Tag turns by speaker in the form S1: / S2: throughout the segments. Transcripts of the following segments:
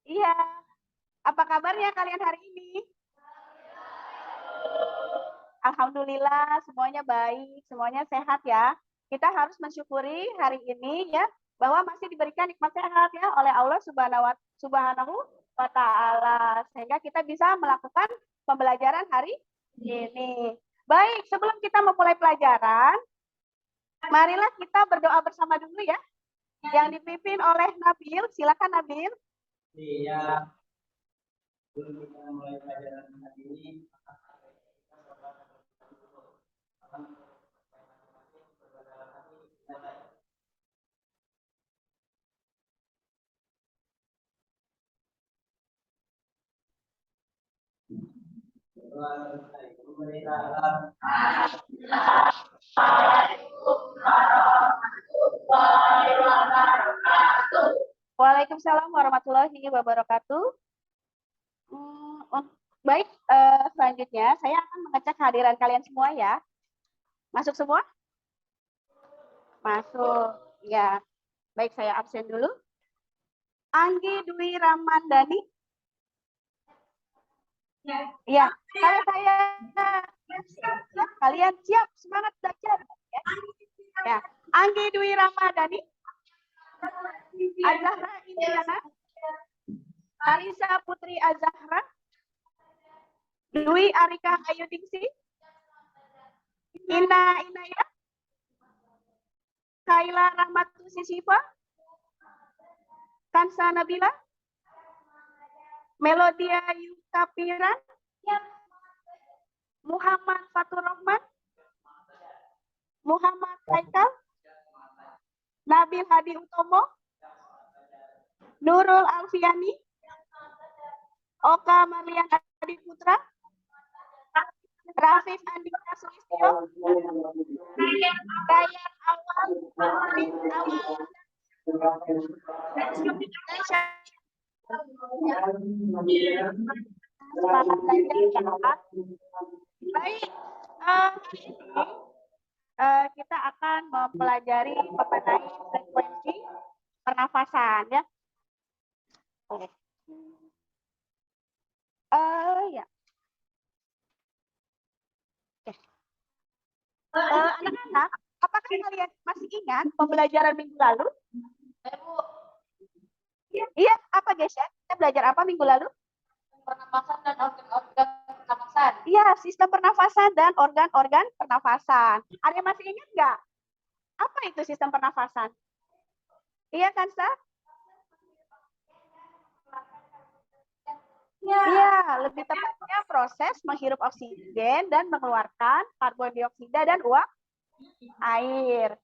S1: Iya, apa kabarnya kalian hari ini? Alhamdulillah semuanya baik, semuanya sehat ya. Kita harus mensyukuri hari ini ya bahwa masih diberikan nikmat sehat ya oleh Allah Subhanahu wa taala sehingga kita bisa melakukan pembelajaran hari ini. Baik, sebelum kita memulai pelajaran, marilah kita berdoa bersama dulu ya. Yang dipimpin oleh Nabil, silakan Nabil.
S2: Iya. Sebelum kita mulai pelajaran hari ini,
S1: Waalaikumsalam warahmatullahi wabarakatuh. Baik, selanjutnya saya akan mengecek kehadiran kalian semua ya. Masuk semua? Masuk, ya. Baik, saya absen dulu. Anggi Dwi Ramandani. Ya, kalau saya ya, kalian siap semangat belajar ya. Ya, Anggi Dwi Ramadhani, Azahra Indiana, Arisa Putri Azahra, Dwi Arika Ayudingsi, Ina Inaya, Kaila Rahmatu Sisifa, Kansa Nabila, Melodia Yukapiran, Muhammad Fatur Rahman, Muhammad Haikal, Nabil Hadi Utomo, Nurul Alfiani, Oka Marlian Adi Putra, Rafif Andika Sulistyo, Dayan Awal, Baik, kita akan mempelajari mengenai frekuensi pernafasan ya. Ya. Anak-anak, apakah kalian masih ingat pembelajaran minggu lalu? Iya, apa guys ya? Kita belajar apa minggu lalu? Pernafasan dan organ-organ pernafasan. Iya, sistem pernafasan dan organ-organ pernafasan. Ada yang masih ingat nggak? Apa itu sistem pernafasan? Iya kan, Sa? Iya, lebih tepatnya proses menghirup oksigen dan mengeluarkan karbon dioksida dan uap air.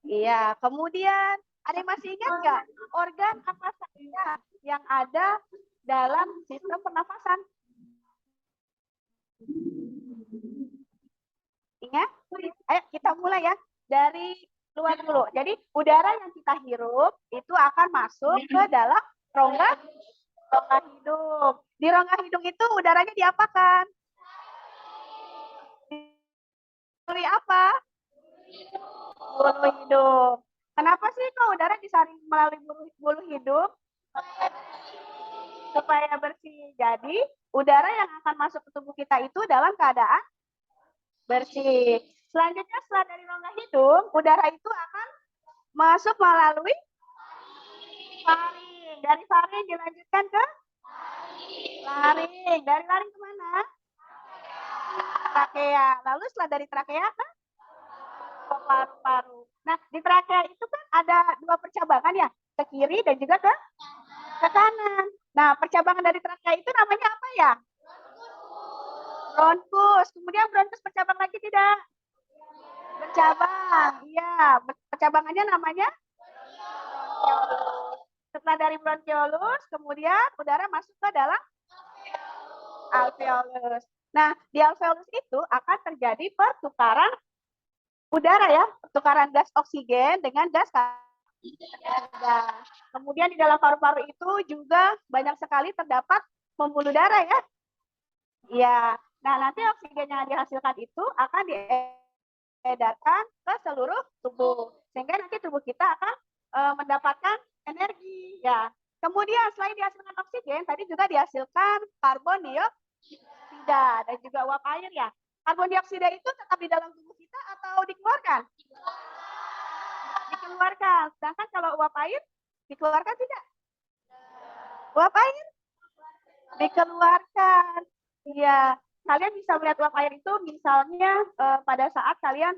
S1: Iya, kemudian ada yang masih ingat nggak organ apa saja yang ada dalam sistem pernafasan? Ingat? Ayo kita mulai ya dari luar dulu. Jadi udara yang kita hirup itu akan masuk ke dalam rongga hidung. Di rongga hidung itu udaranya diapakan? Melalui apa? Bulu hidung. Kenapa sih kok udara disaring melalui bulu hidung? Supaya bersih. Jadi udara yang akan masuk ke tubuh kita itu dalam keadaan bersih. Selanjutnya setelah dari rongga hidung, udara itu akan masuk melalui faring. Dari faring dilanjutkan ke laring. Dari laring kemana? Trakea. Lalu setelah dari trakea ke paru-paru. Nah, di trakea itu kan ada dua percabangan ya, ke kiri dan juga ke kanan. Nah, percabangan dari trakea itu namanya apa ya? Bronkus. Kemudian bronkus bercabang lagi tidak? Bercabang. Iya, percabangannya namanya bronkiolus. Setelah dari bronkiolus, kemudian udara masuk ke dalam alveolus. Nah, di alveolus itu akan terjadi pertukaran udara ya, pertukaran gas oksigen dengan gas karbon. Kemudian di dalam paru-paru itu juga banyak sekali terdapat pembuluh darah ya. Iya. Nah, nanti oksigen yang dihasilkan itu akan diedarkan ke seluruh tubuh. Sehingga nanti tubuh kita akan mendapatkan energi Ya. Kemudian selain dihasilkan oksigen, tadi juga dihasilkan karbon dioksida dan juga uap air ya. Karbon dioksida itu tetap di dalam tubuh kita atau dikeluarkan? Dikeluarkan. Sedangkan kalau uap air dikeluarkan tidak? Uap air dikeluarkan. Iya. Kalian bisa melihat uap air itu misalnya pada saat kalian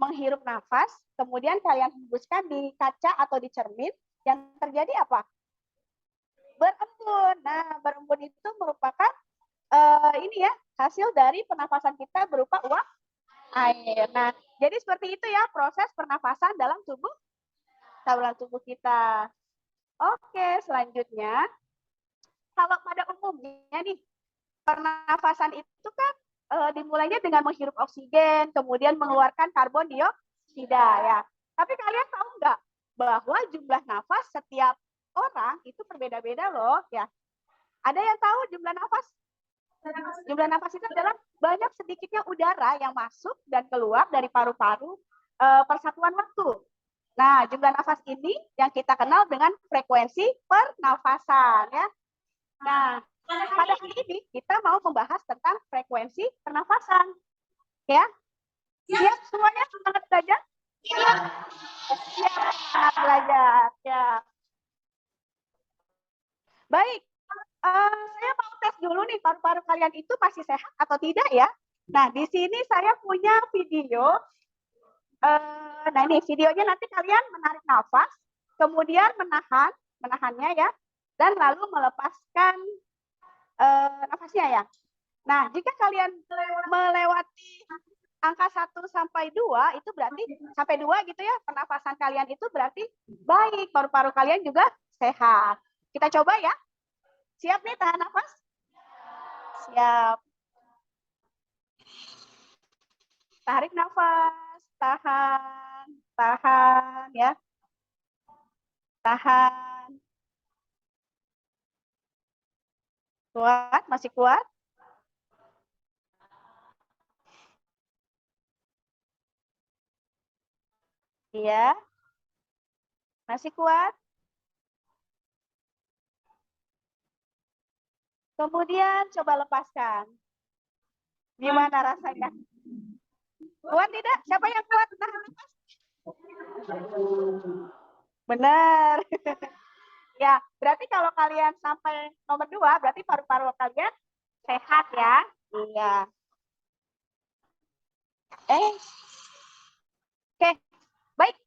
S1: menghirup nafas, kemudian kalian hembuskan di kaca atau di cermin, yang terjadi apa? Berembun. Nah, berembun itu merupakan ini ya, hasil dari pernafasan kita berupa uap air. Nah, jadi seperti itu ya proses pernafasan dalam tubuh kita. Oke, selanjutnya kalau pada umumnya nih pernafasan itu kan dimulainya dengan menghirup oksigen, kemudian mengeluarkan karbon dioksida ya. Tapi kalian tahu nggak bahwa jumlah nafas setiap orang itu berbeda-beda loh ya. Ada yang tahu jumlah nafas? Jumlah nafas itu adalah banyak sedikitnya udara yang masuk dan keluar dari paru-paru persatuan waktu. Nah, jumlah nafas ini yang kita kenal dengan frekuensi pernafasan ya. Nah, pada hari ini kita mau membahas tentang frekuensi pernafasan. Ya. Siap semuanya semangat belajar? Siap. Siap semangat belajar. Ya. Baik. Saya mau tes dulu nih paru-paru kalian itu masih sehat atau tidak ya. Nah, di sini saya punya video. Nah, ini videonya nanti kalian menarik nafas, kemudian menahannya ya, dan lalu melepaskan nafasnya ya. Nah, jika kalian melewati angka 1 sampai 2, itu berarti sampai 2 gitu ya, pernafasan kalian itu berarti baik, paru-paru kalian juga sehat. Kita coba ya. Siap nih tahan nafas? Siap. Tarik nafas, tahan, tahan ya. Tahan. Kuat, masih kuat? Iya. Masih kuat? Kemudian coba lepaskan. Gimana rasanya? Kuat tidak? Siapa yang kuat? Tahan nafas? Benar. Ya, berarti kalau kalian sampai nomor 2, berarti paru-paru kalian sehat ya. Iya. Oke. Baik,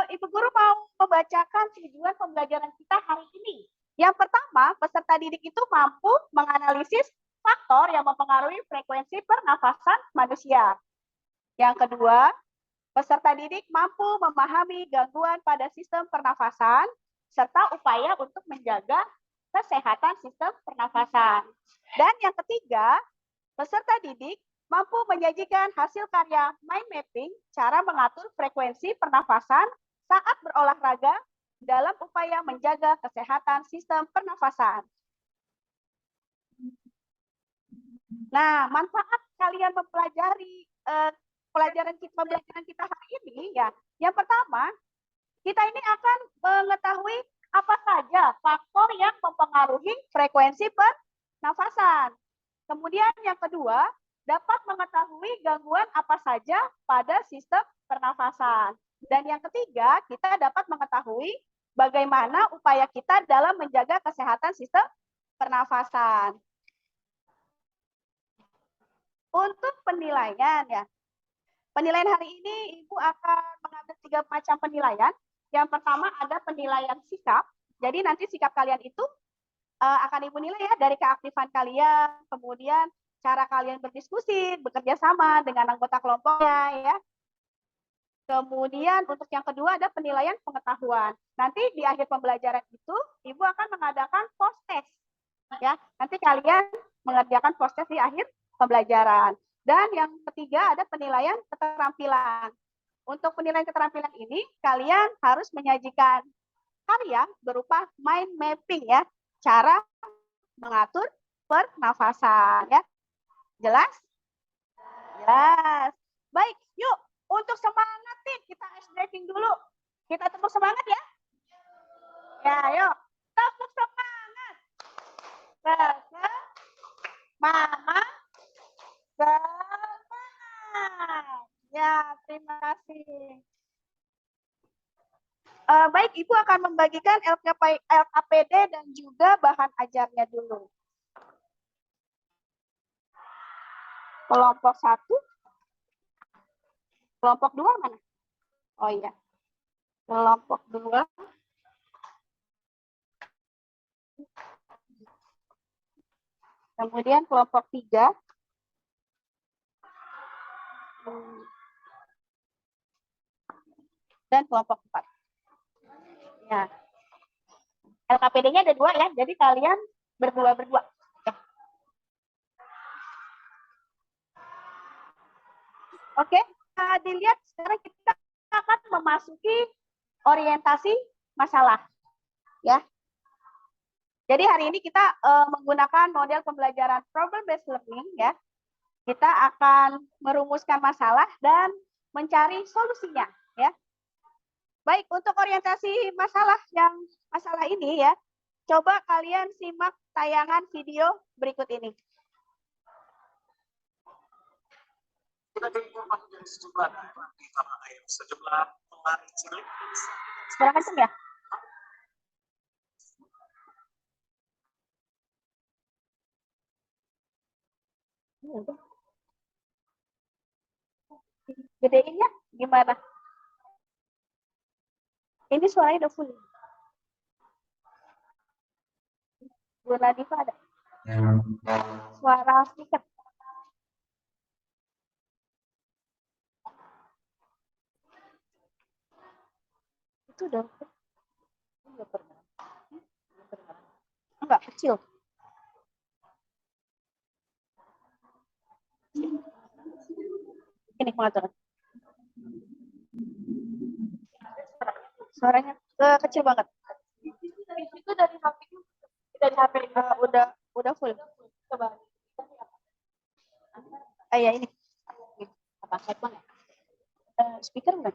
S1: Ibu Guru mau membacakan tujuan pembelajaran kita hari ini. Yang pertama, peserta didik itu mampu menganalisis faktor yang mempengaruhi frekuensi pernafasan manusia. Yang kedua, peserta didik mampu memahami gangguan pada sistem pernafasan serta upaya untuk menjaga kesehatan sistem pernafasan. Dan yang ketiga, peserta didik mampu menyajikan hasil karya mind mapping cara mengatur frekuensi pernafasan saat berolahraga dalam upaya menjaga kesehatan sistem pernafasan. Nah, manfaat kalian mempelajari pembelajaran kita hari ini ya. Yang pertama, kita ini akan mengetahui apa saja faktor yang mempengaruhi frekuensi pernafasan. Kemudian yang kedua, dapat mengetahui gangguan apa saja pada sistem pernafasan. Dan yang ketiga, kita dapat mengetahui bagaimana upaya kita dalam menjaga kesehatan sistem pernafasan. Untuk penilaian ya, penilaian hari ini Ibu akan mengambil 3 macam penilaian. Yang pertama ada penilaian sikap. Jadi nanti sikap kalian itu akan Ibu nilai ya dari keaktifan kalian, kemudian cara kalian berdiskusi, bekerja sama dengan anggota kelompoknya ya. Kemudian untuk yang kedua ada penilaian pengetahuan. Nanti di akhir pembelajaran itu Ibu akan mengadakan post test. Ya, nanti kalian mengerjakan post test di akhir pembelajaran. Dan yang ketiga ada penilaian keterampilan. Untuk penilaian keterampilan ini kalian harus menyajikan karya berupa mind mapping ya, cara mengatur pernafasan ya. Jelas? Jelas. Baik, yuk untuk semangat nih kita ice breaking dulu. Kita tepuk semangat ya. Ya, yuk. Mama, semangat. Ya, terima kasih. Baik, Ibu akan membagikan LKPD dan juga bahan ajarnya dulu. Kelompok 1. Kelompok 2 mana? Oh iya. Kelompok 2. Kemudian kelompok 3. Dan kelompok 4. Ya. LKPD-nya ada 2 ya, jadi kalian berdua-berdua. Ya. Oke, dilihat sekarang kita akan memasuki orientasi masalah. Ya. Jadi hari ini kita menggunakan model pembelajaran problem based learning ya. Kita akan merumuskan masalah dan mencari solusinya ya. Baik, untuk orientasi masalah ini ya. Coba kalian simak tayangan video berikut ini. Kurang kenceng ya? Gedeinnya gimana? Ini suaranya udah full. Bu Nadifa ada? Suara speaker. Itu udah enggak kecil. Ini pengaturan. Suaranya kecil banget. Itu dari HP udah full. Coba. Ya ini. Apa headphone ya? Speaker enggak?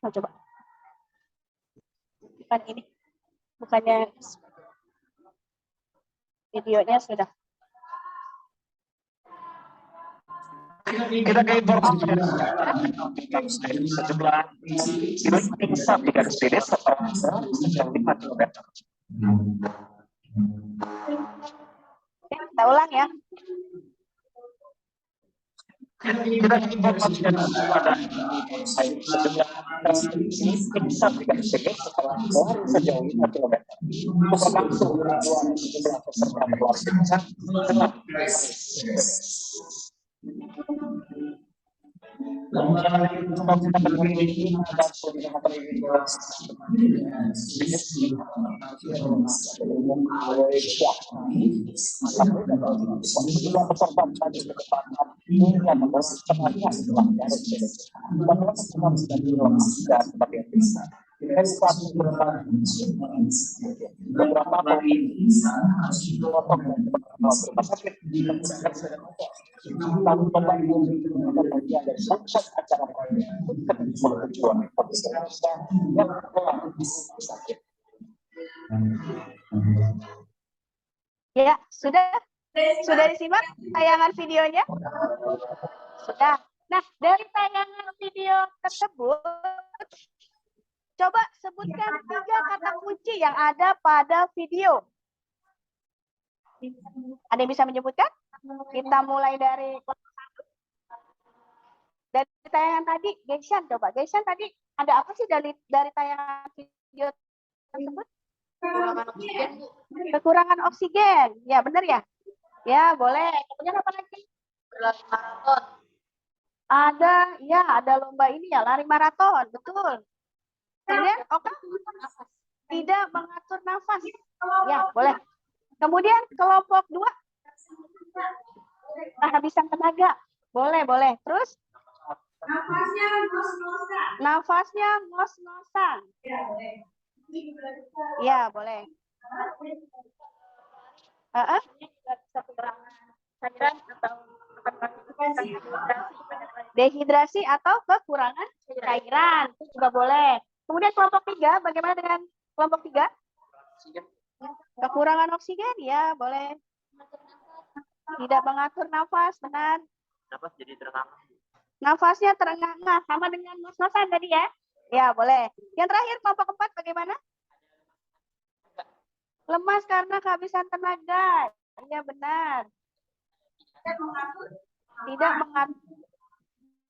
S1: Nah, coba. Bukan ini. Bukannya videonya sudah.
S3: Kita ke informasi sejumlah besar di garis finish sejauh 5 km.
S1: Kita ulang ya.
S3: Kita informasikan pada sejumlah besar di garis finish sejauh 5 km. Bukan langsung jumlah peserta berlari kencang telah
S1: Ya, sudah disimak tayangan videonya? Sudah. Nah, dari tayangan video tersebut, coba sebutkan 3 kata kunci yang ada pada video. Ada yang bisa menyebutkan? Kita mulai dari tayangan tadi, Geishan coba. Geishan tadi ada apa sih dari tayangan video tersebut? Kekurangan oksigen. Ya, benar ya? Ya, boleh. Kemudian apa lagi? Berlari maraton. Ada lomba ini ya, lari maraton, betul. Kemudian, tidak mengatur nafas. Ya, boleh. Kemudian kelompok 2, kehabisan tenaga. Boleh. Terus? Nafasnya ngos-ngosan. Ya, boleh. Dehidrasi atau kekurangan cairan. Itu juga boleh. Kemudian kelompok 3, bagaimana dengan kelompok 3? Kekurangan oksigen, ya boleh. Tidak mengatur nafas, benar.
S3: Nafas jadi terengah.
S1: Nafasnya terengah-engah, sama dengan ngos-ngosan tadi ya. Ya, boleh. Yang terakhir, kelompok keempat bagaimana? Lemas karena kehabisan tenaga. Iya, benar. Tidak mengatur.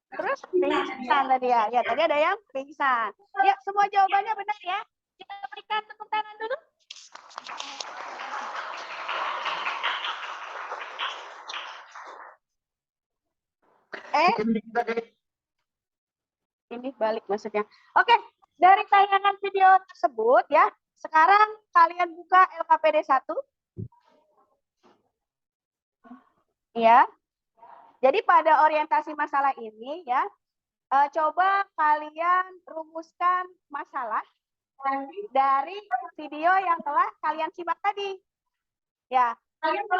S1: Terus pingsan tadi ya. Ya, tadi ada yang pingsan. Ya, semua jawabannya benar ya. Kita berikan tepuk tangan dulu. Ini balik maksudnya. Oke, dari tayangan video tersebut ya, sekarang kalian buka LKPD 1. Ya. Jadi pada orientasi masalah ini ya, coba kalian rumuskan masalah dari video yang telah kalian simak tadi. Ya, kalian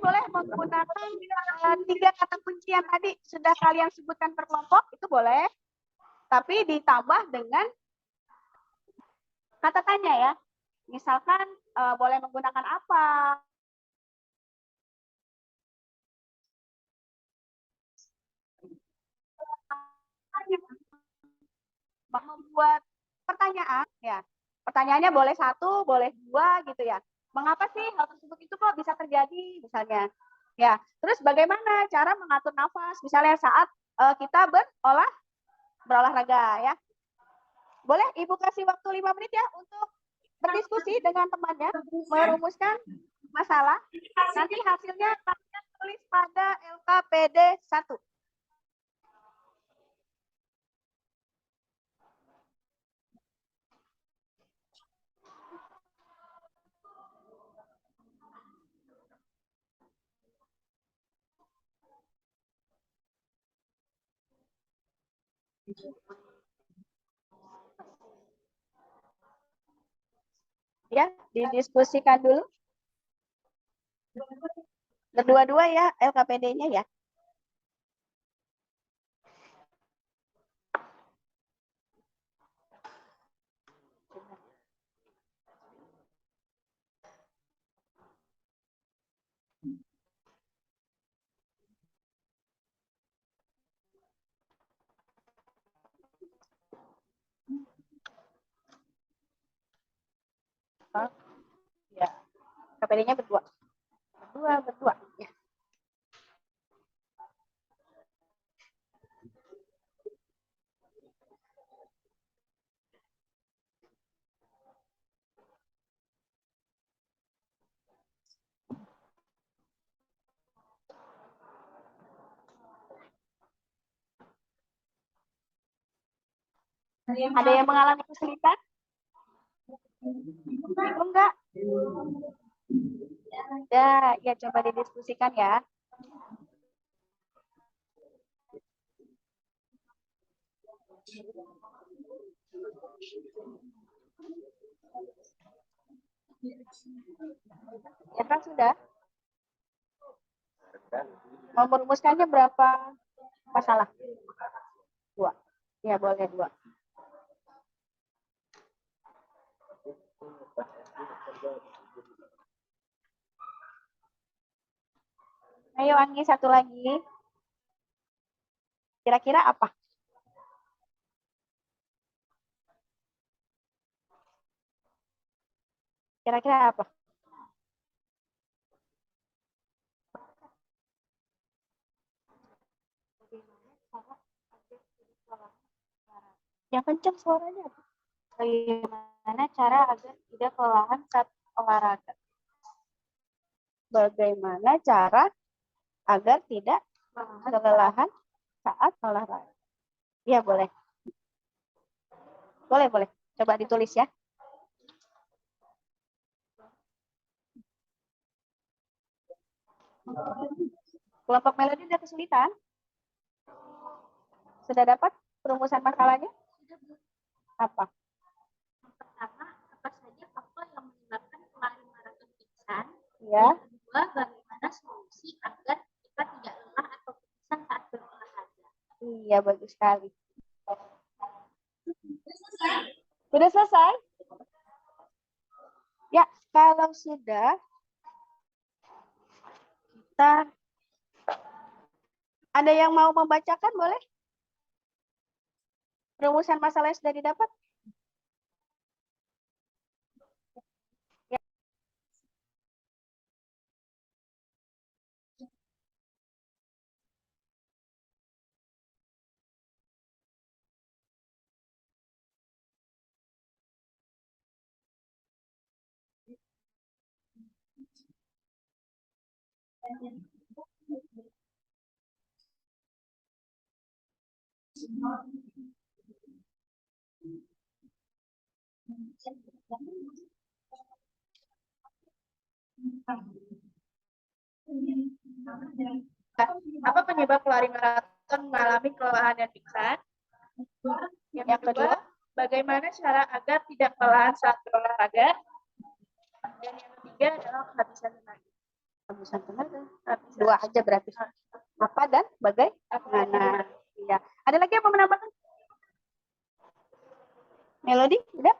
S1: boleh menggunakan 3 kata kunci yang tadi sudah kalian sebutkan per kelompok, itu boleh. Tapi ditambah dengan kata tanya ya. Misalkan boleh menggunakan apa? Membuat pertanyaan ya. Pertanyaannya boleh 1, boleh 2 gitu ya. Mengapa sih hal tersebut itu kok bisa terjadi misalnya? Ya, terus bagaimana cara mengatur nafas misalnya saat kita berolahraga ya. Boleh Ibu kasih waktu 5 menit ya untuk berdiskusi dengan temannya, merumuskan masalah. Nanti hasilnya kalian tulis pada LKPD 1. Ya, didiskusikan dulu. Berdua-dua ya LKPD-nya ya. Ya, LKPD-nya berdua. Berdua. Ya. Ada yang mengalami kesulitan? Bingung nggak? Ya coba didiskusikan ya. Ya kan sudah? Mau merumuskannya berapa masalah? 2. Ya boleh 2. Ayo Anggi, satu lagi. Kira-kira apa? Kira-kira apa? Yang kencang suaranya. Bagaimana cara agar tidak kelelahan saat olahraga? Bagaimana cara agar tidak kelelahan saat olahraga? Iya, boleh. Boleh. Coba ditulis ya. Kelompok Melodi sudah kesulitan? Sudah dapat perumusan masalahnya? Apa?
S4: Pertama, apa saja faktor yang menyebabkan kelelahan maraton pingsan?
S1: Ya.
S4: Yang kedua, bagaimana solusi agar kita tidak lelah atau pingsan saat berolahraga?
S1: Iya, bagus sekali. Sudah selesai? Ya, kalau sudah, kita ada yang mau membacakan boleh? Rumusan masalah yang sudah didapat? Ya. Apa penyebab pelari maraton mengalami kelelahan dan pingsan? Yang kedua, bagaimana cara agar tidak kelelahan saat berolahraga? Dan yang ketiga adalah kehabisan tenaga. Kehabisan tenaga. Dua aja berarti. Apa dan bagaimana? Iya. Ada lagi yang mau menambahkan? Melody, udah?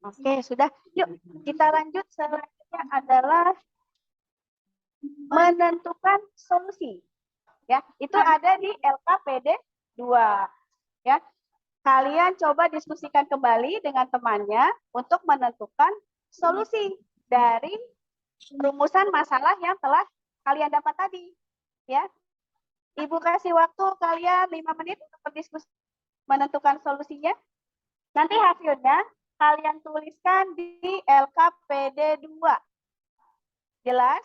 S1: Oke, sudah. Yuk, kita lanjut. Selanjutnya adalah menentukan solusi. Ya, itu ada di LKPD 2. Ya. Kalian coba diskusikan kembali dengan temannya untuk menentukan solusi dari rumusan masalah yang telah kalian dapat tadi. Ya. Ibu kasih waktu kalian 5 menit untuk berdiskusi menentukan solusinya. Nanti hasilnya kalian tuliskan di LKPD 2. Jelas?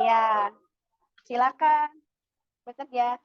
S1: Ya. Silakan bekerja.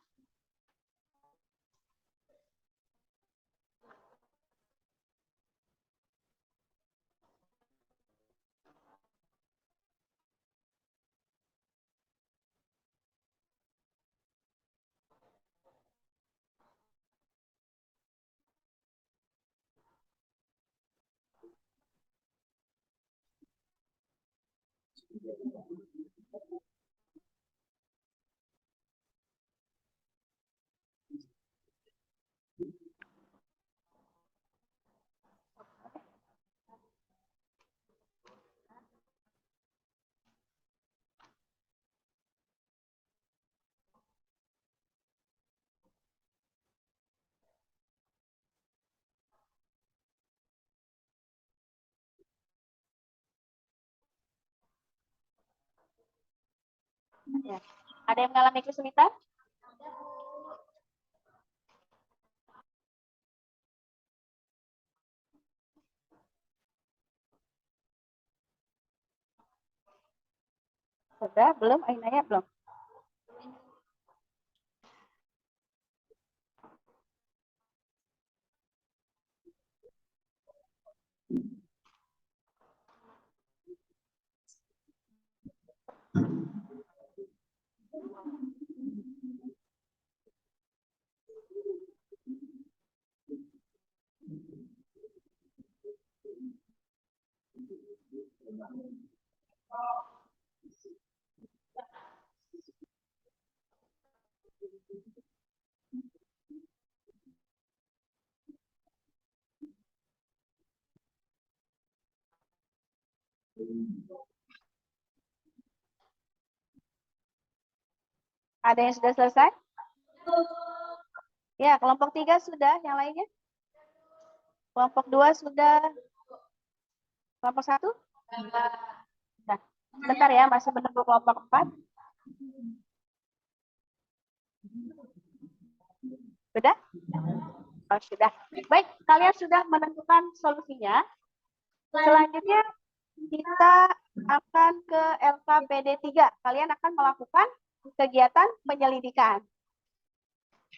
S1: Ya. Ada yang mengalami kesulitan? Sudah, belum? Ainanya belum? Ada yang sudah selesai? Ya, kelompok 3 sudah, yang lainnya? Kelompok 2 sudah. Kelompok 1? Nah, bentar ya, masih menunggu kelompok 4. Sudah? Oh, sudah. Baik, kalian sudah menentukan solusinya. Selanjutnya kita akan ke LKPD 3. Kalian akan melakukan kegiatan penyelidikan.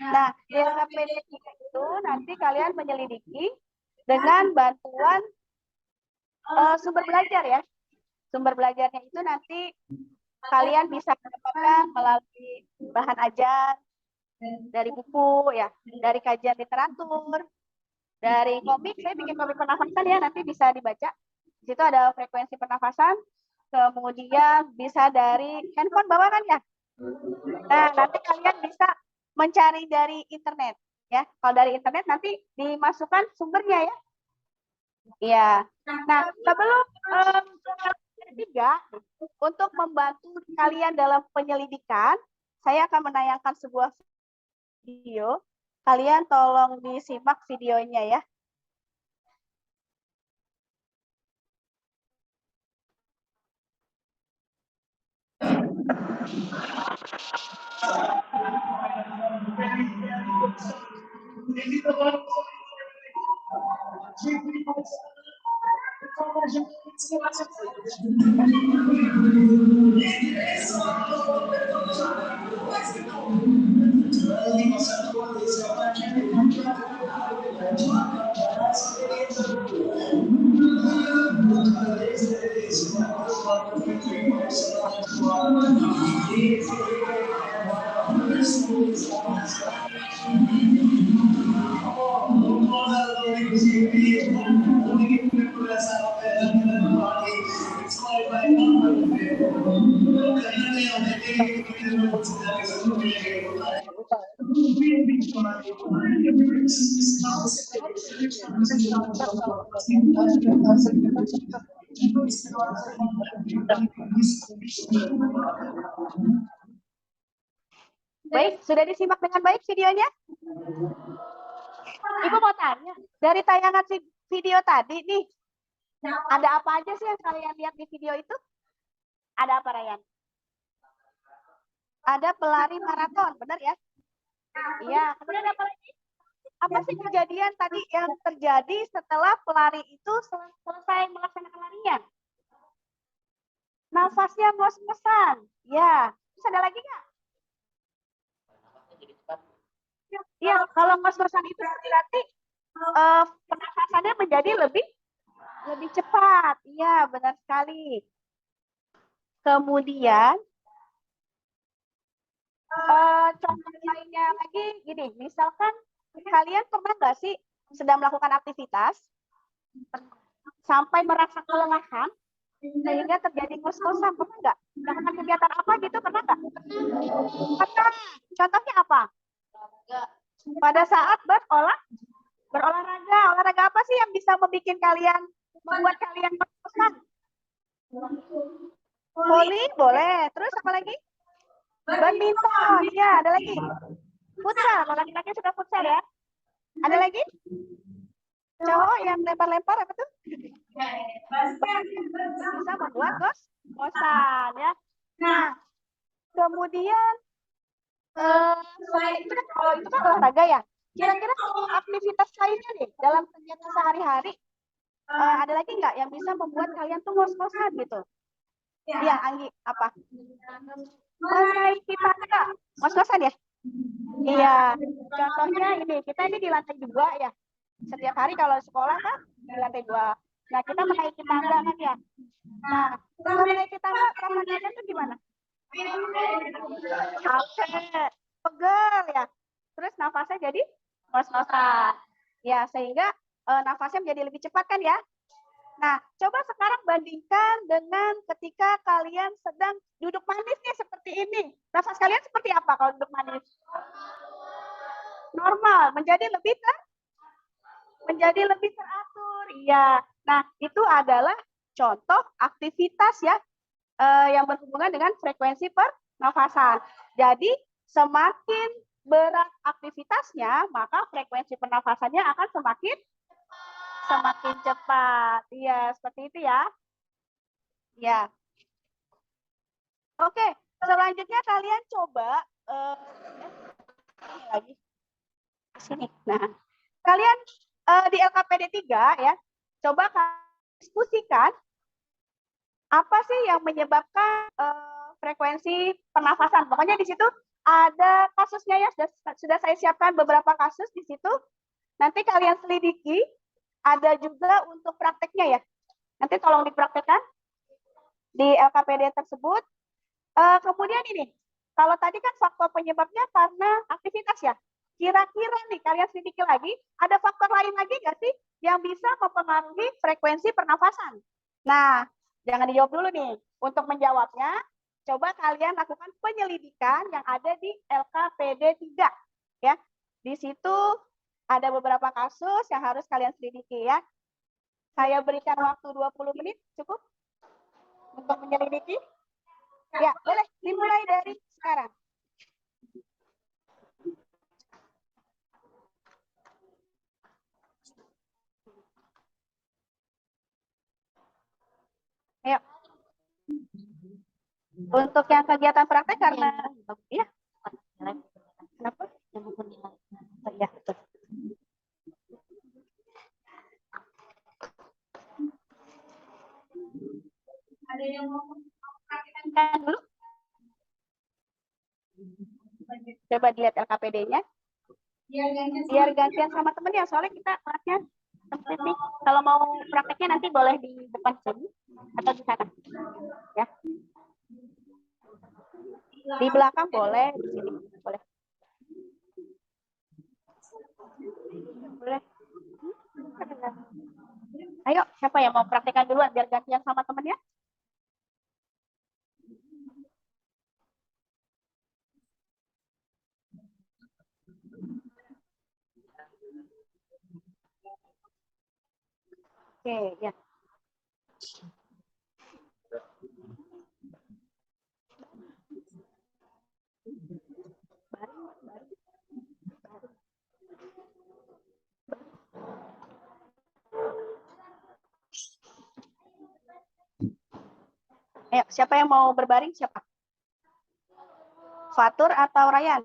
S1: Nah, di LKPD 3 itu nanti kalian menyelidiki dengan bantuan sumber belajar ya. Sumber belajarnya itu nanti kalian bisa mendapatkan melalui bahan ajar, dari buku ya, dari kajian literatur, dari komik. Saya bikin komik pernafasan ya, nanti bisa dibaca. Di situ ada frekuensi pernafasan, kemudian bisa dari handphone bawa kan ya. Nah, nanti kalian bisa mencari dari internet Ya, kalau dari internet nanti dimasukkan sumbernya ya. Iya. Nah, sebelum ketiga, untuk membantu kalian dalam penyelidikan, saya akan menayangkan sebuah video. Kalian tolong disimak videonya ya. Baik, sudah disimak dengan baik videonya? Ibu mau tanya, dari tayangan video tadi nih, ada apa aja sih yang kalian lihat di video itu? Ada apa, Ryan? Ada pelari maraton, benar ya? Iya, kemudian apa lagi? Apa sih kejadian tadi yang terjadi setelah pelari itu selesai melaksanakan larinya? Nafasnya ngos-ngosan. Ya, terus ada lagi nggak? Ya, kalau ngos-ngosan itu berarti pernafasannya menjadi lebih cepat. Iya, benar sekali. Kemudian contoh lainnya lagi gini, misalkan kalian pernah nggak sih sedang melakukan aktivitas sampai merasa kelelahan sehingga terjadi ngos-ngosan, pernah nggak? Melakukan kegiatan apa gitu, pernah nggak? Pernah. Contohnya apa? Pada saat berolahraga. Olahraga apa sih yang bisa membuat kalian ngos-ngosan? Voli, boleh. Terus apa lagi? Badminton, ya, ada lagi. Futsal, kalau laki-laki suka futsal ya. Ada lagi? Cowok yang lempar-lempar apa tuh? Bisa membuat ngos-ngosan ya. Nah, kemudian selain itu kan kalau itu kan olahraga ya. Kira-kira aktivitas lainnya nih dalam kegiatan sehari-hari ada lagi nggak yang bisa membuat kalian tuh ngos-ngosan gitu? Iya, Anggi, apa? Menaiki tangga, ngos-ngosan ya? Iya, contohnya ini, kita ini di lantai 2 ya. Setiap hari kalau sekolah kan di lantai 2. Nah, kita menaiki tangga kan ya. Nah, kalau menaiki tangga, rasanya itu gimana? Capek, pegel ya. Terus nafasnya jadi ngos-ngosan. Ya, sehingga nafasnya menjadi lebih cepat kan ya. Nah, coba sekarang bandingkan dengan ketika kalian sedang duduk manis nih seperti ini. Nafas kalian seperti apa kalau duduk manis? Normal, menjadi lebih teratur. Iya. Nah, itu adalah contoh aktivitas ya yang berhubungan dengan frekuensi pernafasan. Jadi, semakin berat aktivitasnya, maka frekuensi pernafasannya akan semakin cepat. Iya, seperti itu ya. Ya. Oke, selanjutnya kalian coba ini lagi sini. Nah, kalian di LKPD 3 ya, coba diskusikan apa sih yang menyebabkan frekuensi pernafasan. Pokoknya di situ ada kasusnya ya, sudah saya siapkan beberapa kasus di situ. Nanti kalian selidiki, ada juga untuk prakteknya ya. Nanti tolong dipraktekkan di LKPD tersebut. Kemudian ini, kalau tadi kan faktor penyebabnya karena aktivitas ya. Kira-kira nih kalian selidiki lagi, ada faktor lain lagi nggak sih yang bisa mempengaruhi frekuensi pernafasan? Nah, jangan dijawab dulu nih. Untuk menjawabnya, coba kalian lakukan penyelidikan yang ada di LKPD 3. Ya. Di situ ada beberapa kasus yang harus kalian selidiki ya. Saya berikan waktu 20 menit, cukup untuk menyelidiki. Ya, boleh dimulai dari sekarang. Ayo. Untuk yang kegiatan praktek karena ya. Kenapa? Oh, ya, betul. Ada yang mau praktekkan dulu? Coba dilihat LKPD-nya. Biar gantian sama temennya, soalnya kita kelasnya sempit nih. Kalau mau prakteknya nanti boleh di depan sini atau di sana. Ya. Di belakang boleh, di sini boleh. Boleh. Ayo, siapa yang mau praktekkan duluan biar gantian sama temennya? Oke, ya. Ayo, siapa yang mau berbaring? Siapa? Fatur atau Ryan?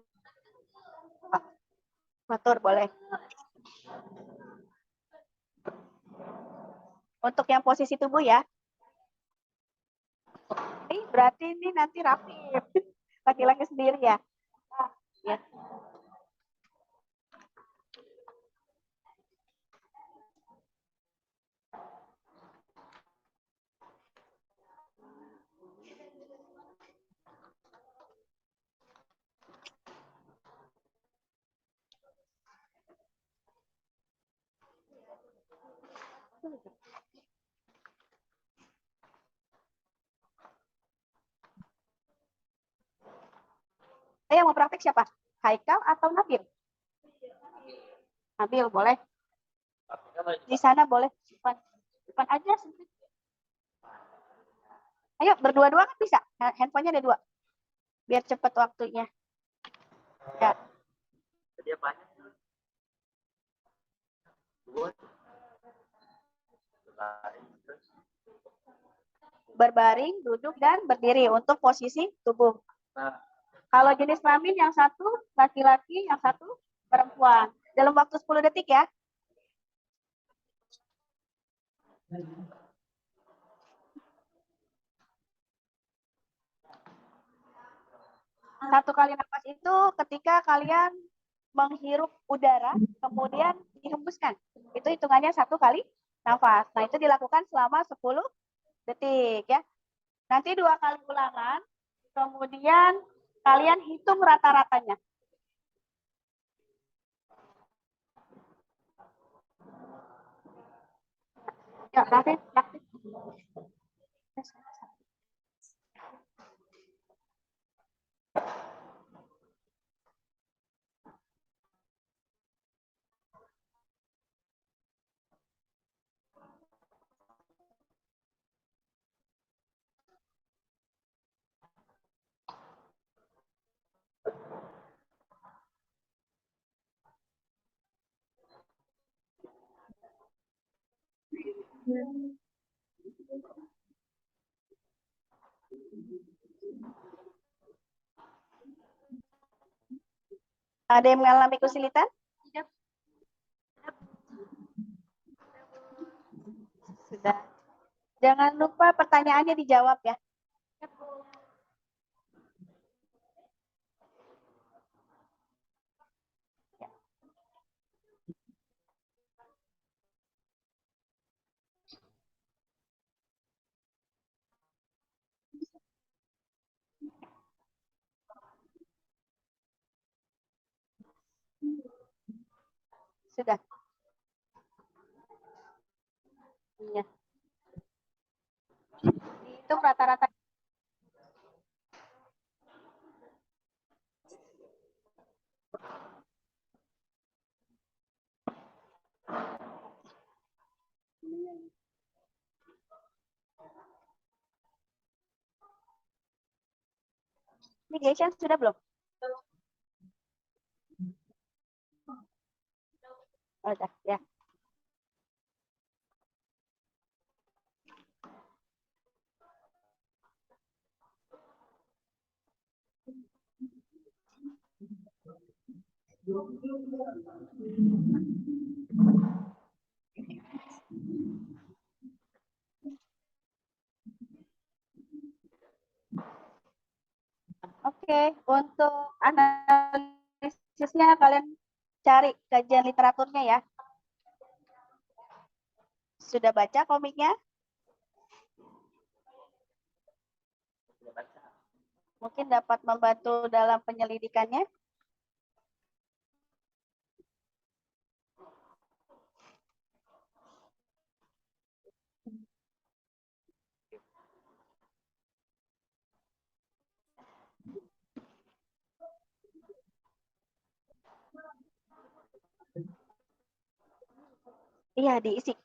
S1: Fatur, boleh. Untuk yang posisi tubuh ya. Berarti ini nanti rapi. Laki-laki sendiri ya. Ya. Yang mau praktek siapa? Haikal atau Nabil? Nabil, boleh. Di sana boleh. Depan aja. Ayo, berdua-dua kan bisa. Handphonenya ada 2. Biar cepat waktunya. Ya. Berbaring, duduk, dan berdiri untuk posisi tubuh. Kalau jenis kelamin yang satu laki-laki, yang satu perempuan. Dalam waktu 10 detik ya. Satu kali nafas itu ketika kalian menghirup udara, kemudian dihembuskan. Itu hitungannya 1 kali nafas. Nah, itu dilakukan selama 10 detik ya. Nanti 2 kali ulangan, kemudian kalian hitung rata-ratanya. Ya, praktis. Ada yang mengalami kesulitan? Sudah. Jangan lupa pertanyaannya dijawab ya. Sudah. Iya. Dihitung rata-rata. Mitigation sudah belum? Oh, udah, ya. Oke, untuk analisisnya kalian cari kajian literaturnya ya. Sudah baca komiknya? Mungkin dapat membantu dalam penyelidikannya. Iya, diisi.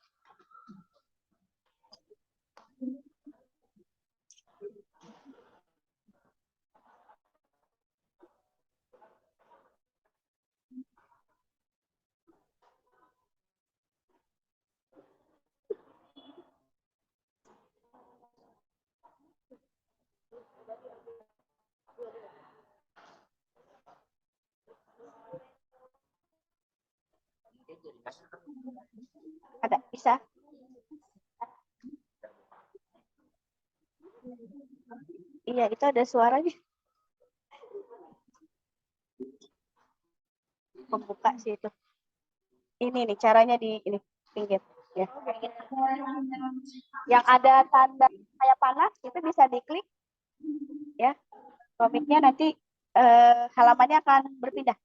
S1: Ada, bisa. Iya, itu ada suaranya. Pembuka sih itu. Ini nih caranya di ini pinggir ya. Yang ada tanda kayak panas itu bisa diklik ya. Komiknya nanti halamannya akan berpindah.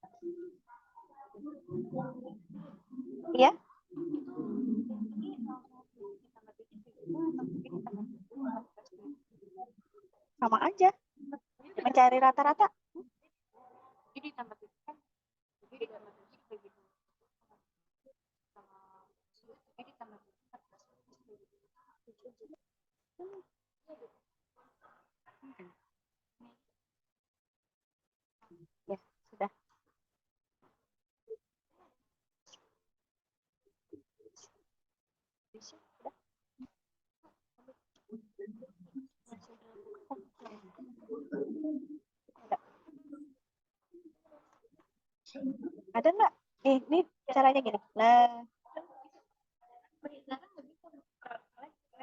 S1: Iya. Sama aja. Mencari rata-rata. Jadi tambah kan. Jadi tambah begitu. Jadi tambah ya, sudah. Sudah. Ada nggak? Ini caranya gini. Nah,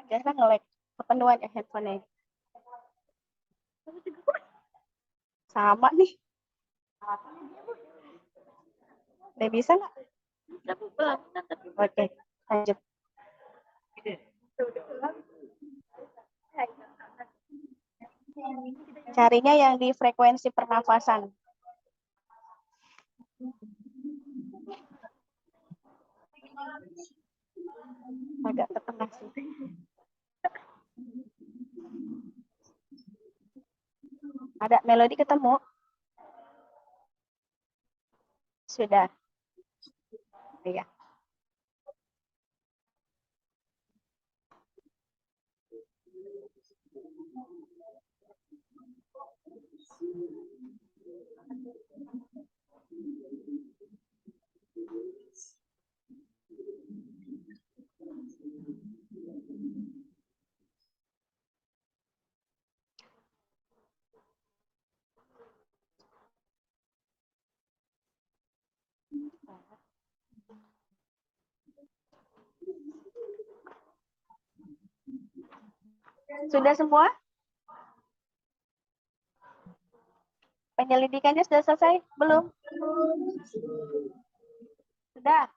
S1: biasa nge-lag kepenuhan ya handphone-nya. Sama nih. Udah bisa nggak? Oke, lanjut. Carinya yang di frekuensi pernafasan. Agak ke tengah sih. Ada melodi ketemu? Sudah. Iya. Sudah semua? Penyelidikannya sudah selesai? Belum? Sudah.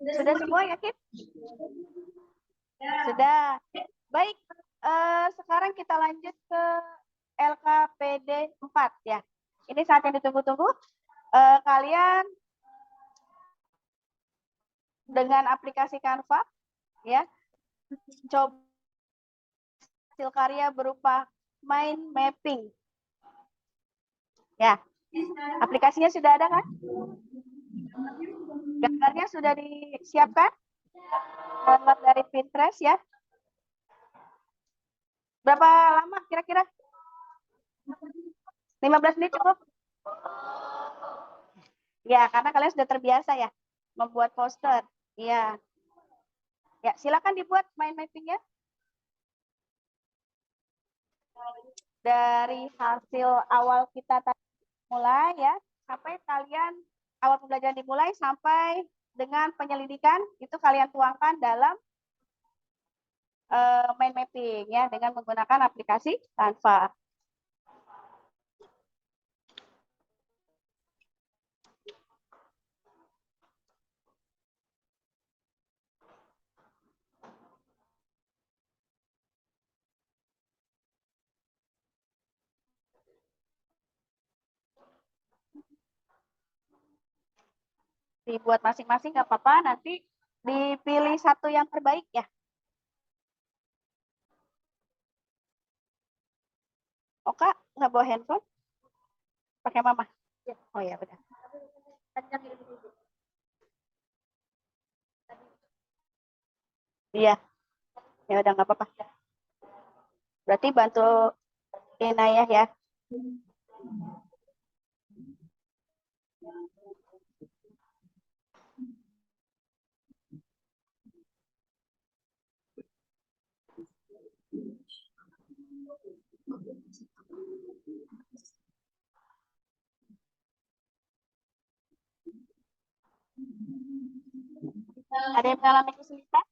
S1: Sudah semua yakin? Sudah. Baik, sekarang kita lanjut ke LKPD 4 ya. Ini saat yang ditunggu-tunggu. Kalian dengan aplikasi Canva ya, coba hasil karya berupa mind mapping. Ya, aplikasinya sudah ada kan? Gambarnya sudah disiapkan? Gambar dari Pinterest ya. Berapa lama kira-kira? 15 menit cukup? Ya, karena kalian sudah terbiasa ya membuat poster. Iya. Ya, silakan dibuat mind mapping-nya. Dari hasil awal kita tadi mulai ya, sampai kalian awal pembelajaran dimulai sampai dengan penyelidikan itu kalian tuangkan dalam mind mapping ya dengan menggunakan aplikasi Canva. Dibuat masing-masing nggak apa-apa, nanti dipilih satu yang terbaik ya. Oka nggak bawa handphone? Pakai mama? Oh ya benar. Iya, ya udah nggak apa-apa. Berarti bantu Inayah ya. Ada yang mengalami kesulitan?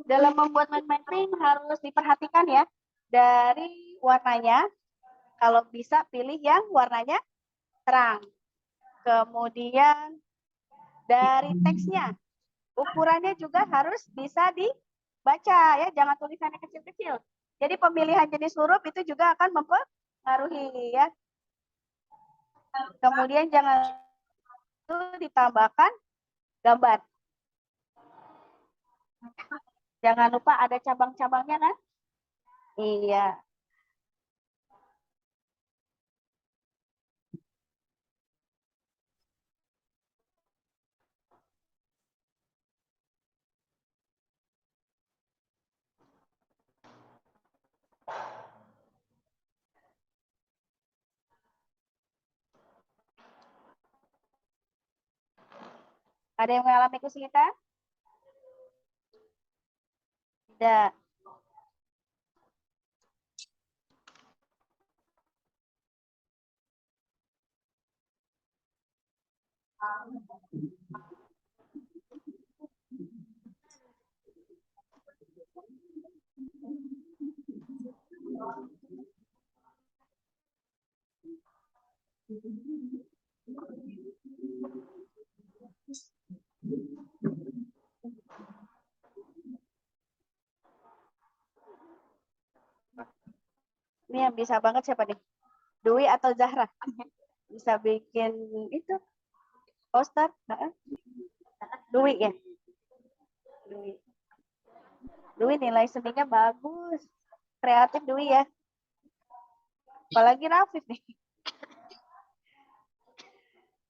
S1: Dalam membuat mind mapping harus diperhatikan ya dari warnanya. Kalau bisa pilih yang warnanya terang. Kemudian dari teksnya, ukurannya juga harus bisa dibaca ya, jangan tulisannya kecil-kecil. Jadi pemilihan jenis huruf itu juga akan mempengaruhi ya. Kemudian jangan itu ditambahkan gambar. Jangan lupa ada cabang-cabangnya kan? Iya. Ada yang mengalami kesulitan? Tidak. Ini yang bisa banget siapa nih? Dwi atau Zahra? Bisa bikin itu poster? Dwi ya? Dwi. Dwi nilai seninya bagus. Kreatif Dwi ya. Apalagi Rafif nih.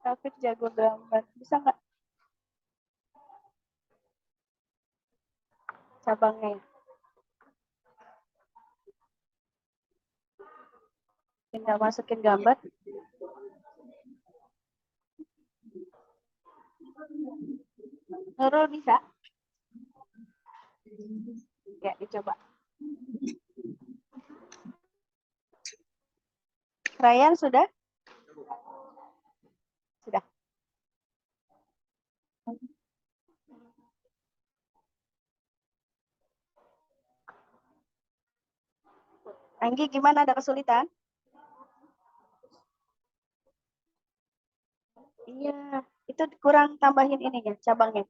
S1: Rafif jago gambar. Bisa nggak? Cabangnya ya. Tinggal masukin gambar. Nurul bisa? Ya, dicoba. Ryan sudah? Sudah. Anggi gimana, ada kesulitan? Iya, itu kurang tambahin ininya, cabangnya.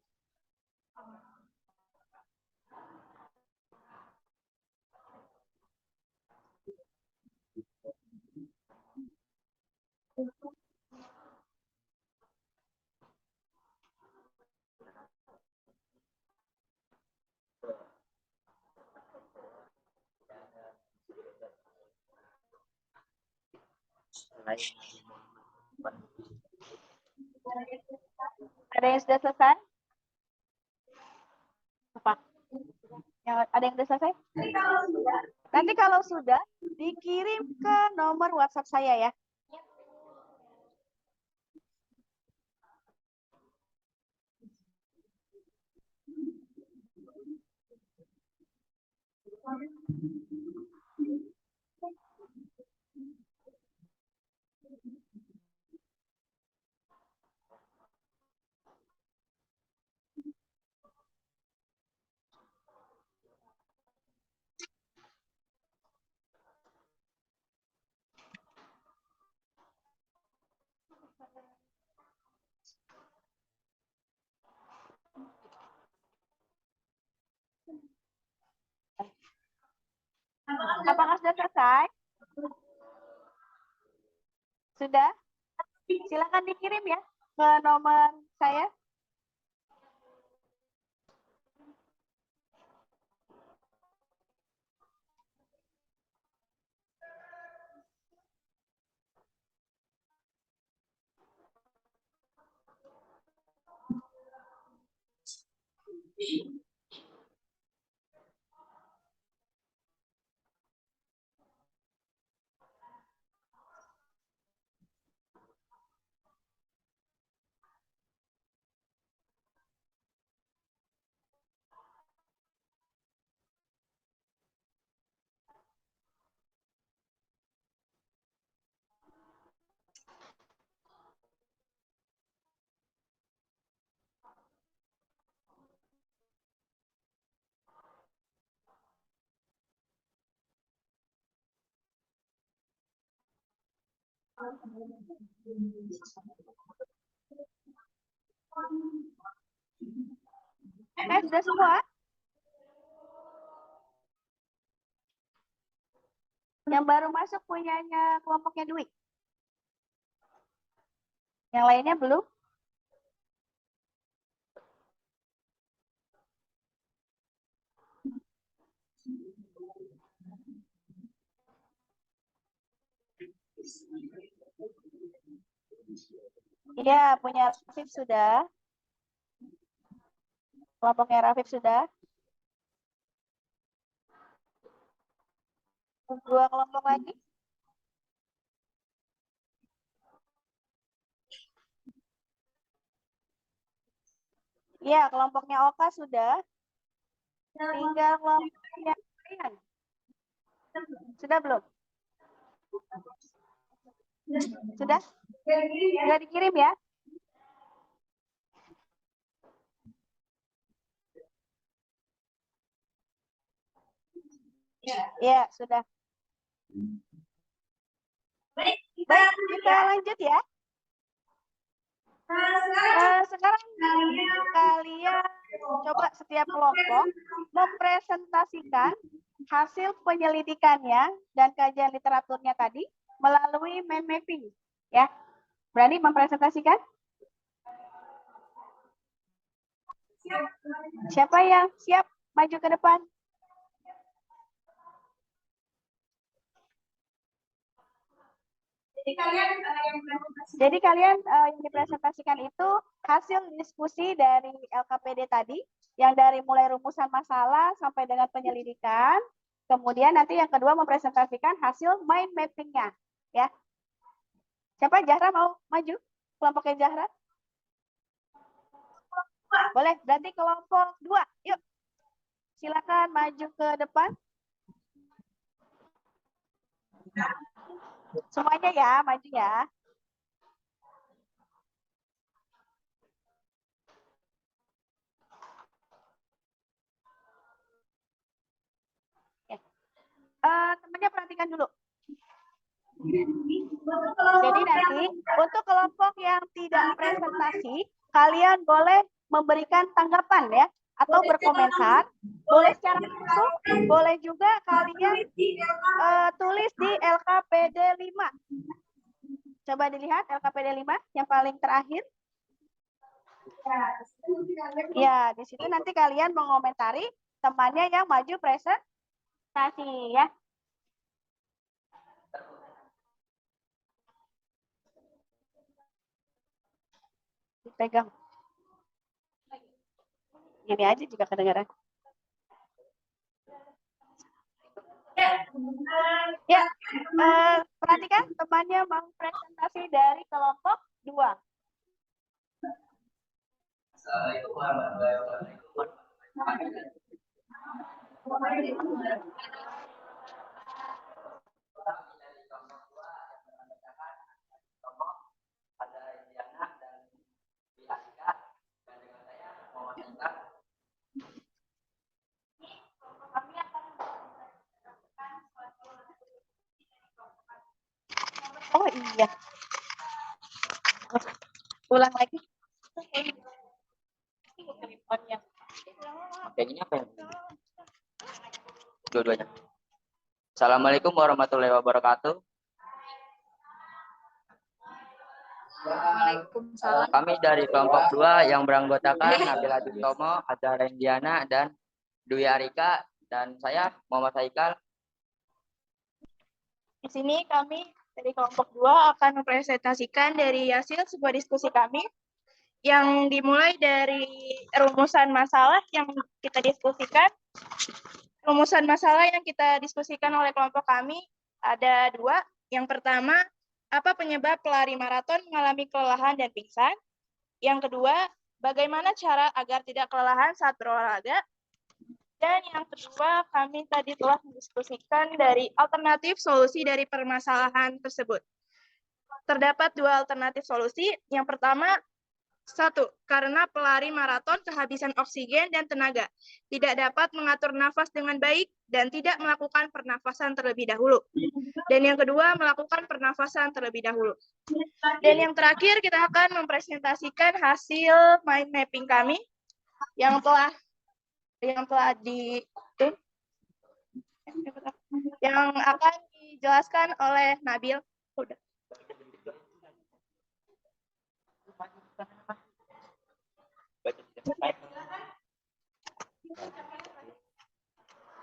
S1: Ada yang sudah selesai? Apa? Ada yang sudah selesai? Nanti kalau sudah, dikirim ke nomor WhatsApp saya ya. Apakah sudah selesai? Sudah? Silakan dikirim ya ke nomor saya. Sudah semua? Yang baru masuk punyanya kelompoknya Dwi. Yang lainnya belum? Iya, punya Rafif sudah. Kelompoknya Rafif sudah. Dua kelompok lagi. Iya, kelompoknya Oka sudah. Tinggal kelompoknya Ryan. Sudah belum? Sudah? Sudah dikirim ya? Iya, sudah. Baik, kita lanjut ya. Sekarang kalian coba setiap kelompok mempresentasikan hasil penyelidikannya dan kajian literaturnya tadi melalui mind mapping. Ya, berani mempresentasikan? Siapa yang siap maju ke depan? Jadi kalian yang dipresentasikan itu hasil diskusi dari LKPD tadi, yang dari mulai rumusan masalah sampai dengan penyelidikan. Kemudian nanti yang kedua mempresentasikan hasil mind mapping-nya. Ya. Siapa? Zahra mau maju? Kelompoknya Zahra? Boleh, berarti kelompok 2. Yuk. Silakan maju ke depan. Semuanya ya, maju ya. Temennya perhatikan perhatikan dulu. Jadi nanti untuk kelompok yang tidak presentasi, kalian boleh memberikan tanggapan ya, atau berkomentar. Boleh secara langsung, boleh juga kalian tulis di LKPD 5. Coba dilihat LKPD 5 yang paling terakhir. Ya, di situ nanti kalian mengomentari temannya yang maju presentasi ya. Dipegang. Ini aja juga kedengaran. Ya, perhatikan temannya mau presentasi dari kelompok 2.
S2: Assalamualaikum warahmatullahi wabarakatuh. Ada Indiana dan Bianca dan dengan saya Muhammad Iqbal.
S1: Oh iya. Ulang lagi.
S2: Pakainya apa ya? Dua-duanya. Assalamualaikum warahmatullahi wabarakatuh.
S4: Waalaikumsalam.
S2: Kami dari kelompok 2 yang beranggotakan Nabila Jutomo, Azhara Indiana, dan Dwi Arika, dan saya Muhammad Haikal.
S1: Di sini kami dari kelompok 2 akan mempresentasikan dari hasil sebuah diskusi kami yang dimulai dari rumusan masalah yang kita diskusikan. Rumusan masalah yang kita diskusikan oleh kelompok kami ada 2. Yang pertama, apa penyebab pelari maraton mengalami kelelahan dan pingsan? Yang kedua, bagaimana cara agar tidak kelelahan saat berolahraga? Dan yang kedua, kami tadi telah mendiskusikan dari alternatif solusi dari permasalahan tersebut. Terdapat 2 alternatif solusi. Yang pertama, 1. Karena pelari maraton kehabisan oksigen dan tenaga, tidak dapat mengatur nafas dengan baik dan tidak melakukan pernafasan terlebih dahulu. Dan yang kedua, melakukan pernafasan terlebih dahulu. Dan yang terakhir, kita akan mempresentasikan hasil mind mapping kami yang telah yang akan dijelaskan oleh Nabil. Udah.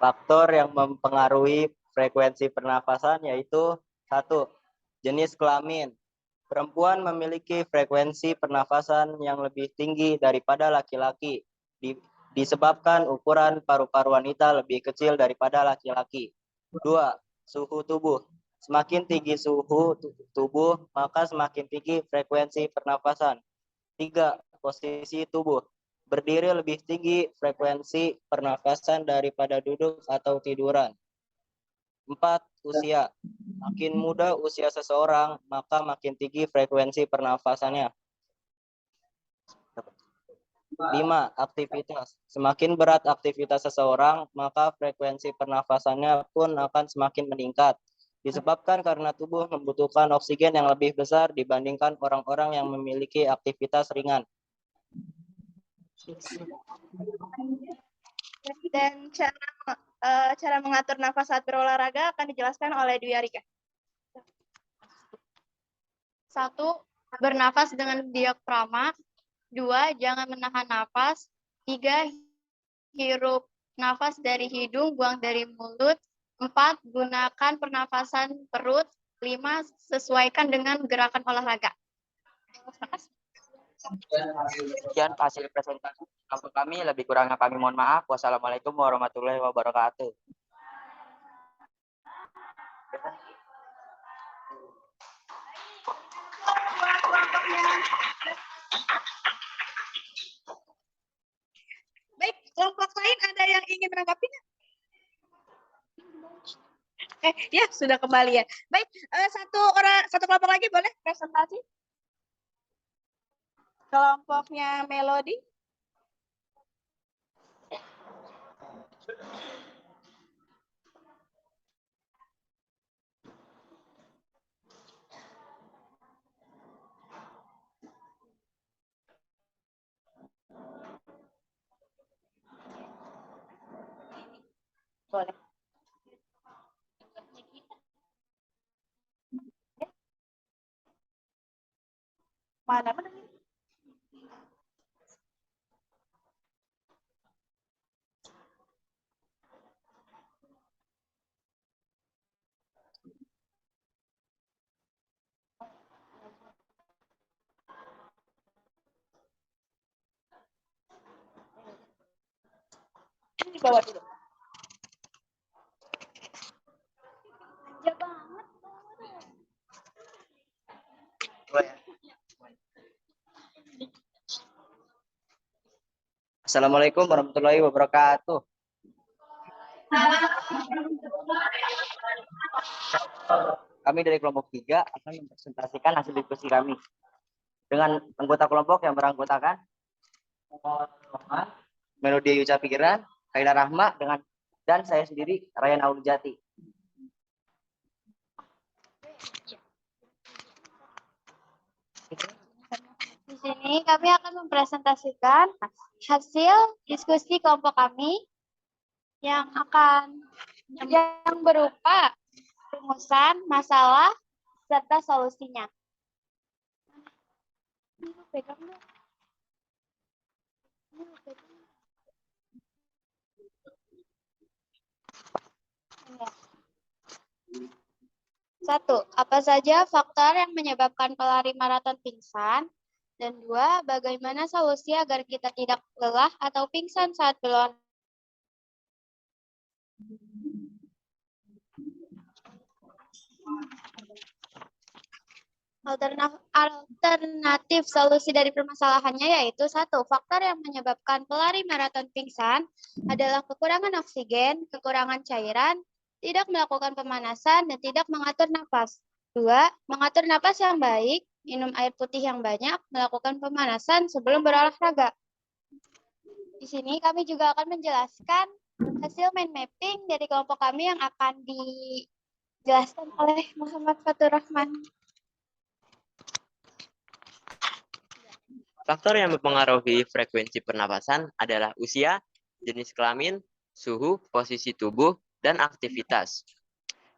S2: Faktor yang mempengaruhi frekuensi pernafasan yaitu 1. Jenis kelamin. Perempuan memiliki frekuensi pernafasan yang lebih tinggi daripada laki-laki, disebabkan ukuran paru-paru wanita lebih kecil daripada laki-laki. 2. Suhu tubuh. Semakin tinggi suhu tubuh, maka semakin tinggi frekuensi pernafasan. 3. Posisi tubuh. Berdiri lebih tinggi frekuensi pernafasan daripada duduk atau tiduran. 4. Usia. Makin muda usia seseorang, maka makin tinggi frekuensi pernafasannya. 5. Aktivitas. Semakin berat aktivitas seseorang, maka frekuensi pernafasannya pun akan semakin meningkat. Disebabkan karena tubuh membutuhkan oksigen yang lebih besar dibandingkan orang-orang yang memiliki aktivitas ringan.
S1: Dan cara mengatur nafas saat berolahraga akan dijelaskan oleh Dwi Arika.
S4: 1. Bernafas dengan diafragma. 2. Jangan menahan nafas. 3. Hirup nafas dari hidung, buang dari mulut. 4. Gunakan pernafasan perut. 5. Sesuaikan dengan gerakan olahraga.
S2: Sekian hasil presentasi kelompok kami, lebih kurangnya kami mohon maaf. Wassalamualaikum warahmatullahi wabarakatuh.
S1: Baik, kelompok lain ada yang ingin menanggapinya? Ya, sudah kembali ya. Baik, satu kelompok lagi boleh presentasi? Kelompoknya Melody. Boleh. Mana mana? Ini di bawah dulu. Manja banget.
S2: Assalamualaikum warahmatullahi wabarakatuh. Kami dari kelompok 3 akan mempresentasikan hasil diskusi kami dengan anggota kelompok yang beranggotakan Melodi Yuca Pikiran, Kaila Rahma dan saya sendiri Ryan Aulijati.
S4: Di sini kami akan mempresentasikan hasil diskusi kelompok kami yang berupa rumusan, masalah, serta solusinya. Satu, apa saja faktor yang menyebabkan pelari maraton pingsan? Dan 2, bagaimana solusi agar kita tidak lelah atau pingsan saat berolahraga? Alternatif solusi dari permasalahannya yaitu 1, faktor yang menyebabkan pelari maraton pingsan adalah kekurangan oksigen, kekurangan cairan, tidak melakukan pemanasan, dan tidak mengatur napas. 2, mengatur napas yang baik, minum air putih yang banyak, melakukan pemanasan sebelum berolahraga. Di sini kami juga akan menjelaskan hasil mind mapping dari kelompok kami yang akan dijelaskan oleh Muhammad Fatur Rahman.
S5: Faktor yang mempengaruhi frekuensi pernapasan adalah usia, jenis kelamin, suhu, posisi tubuh, dan aktivitas.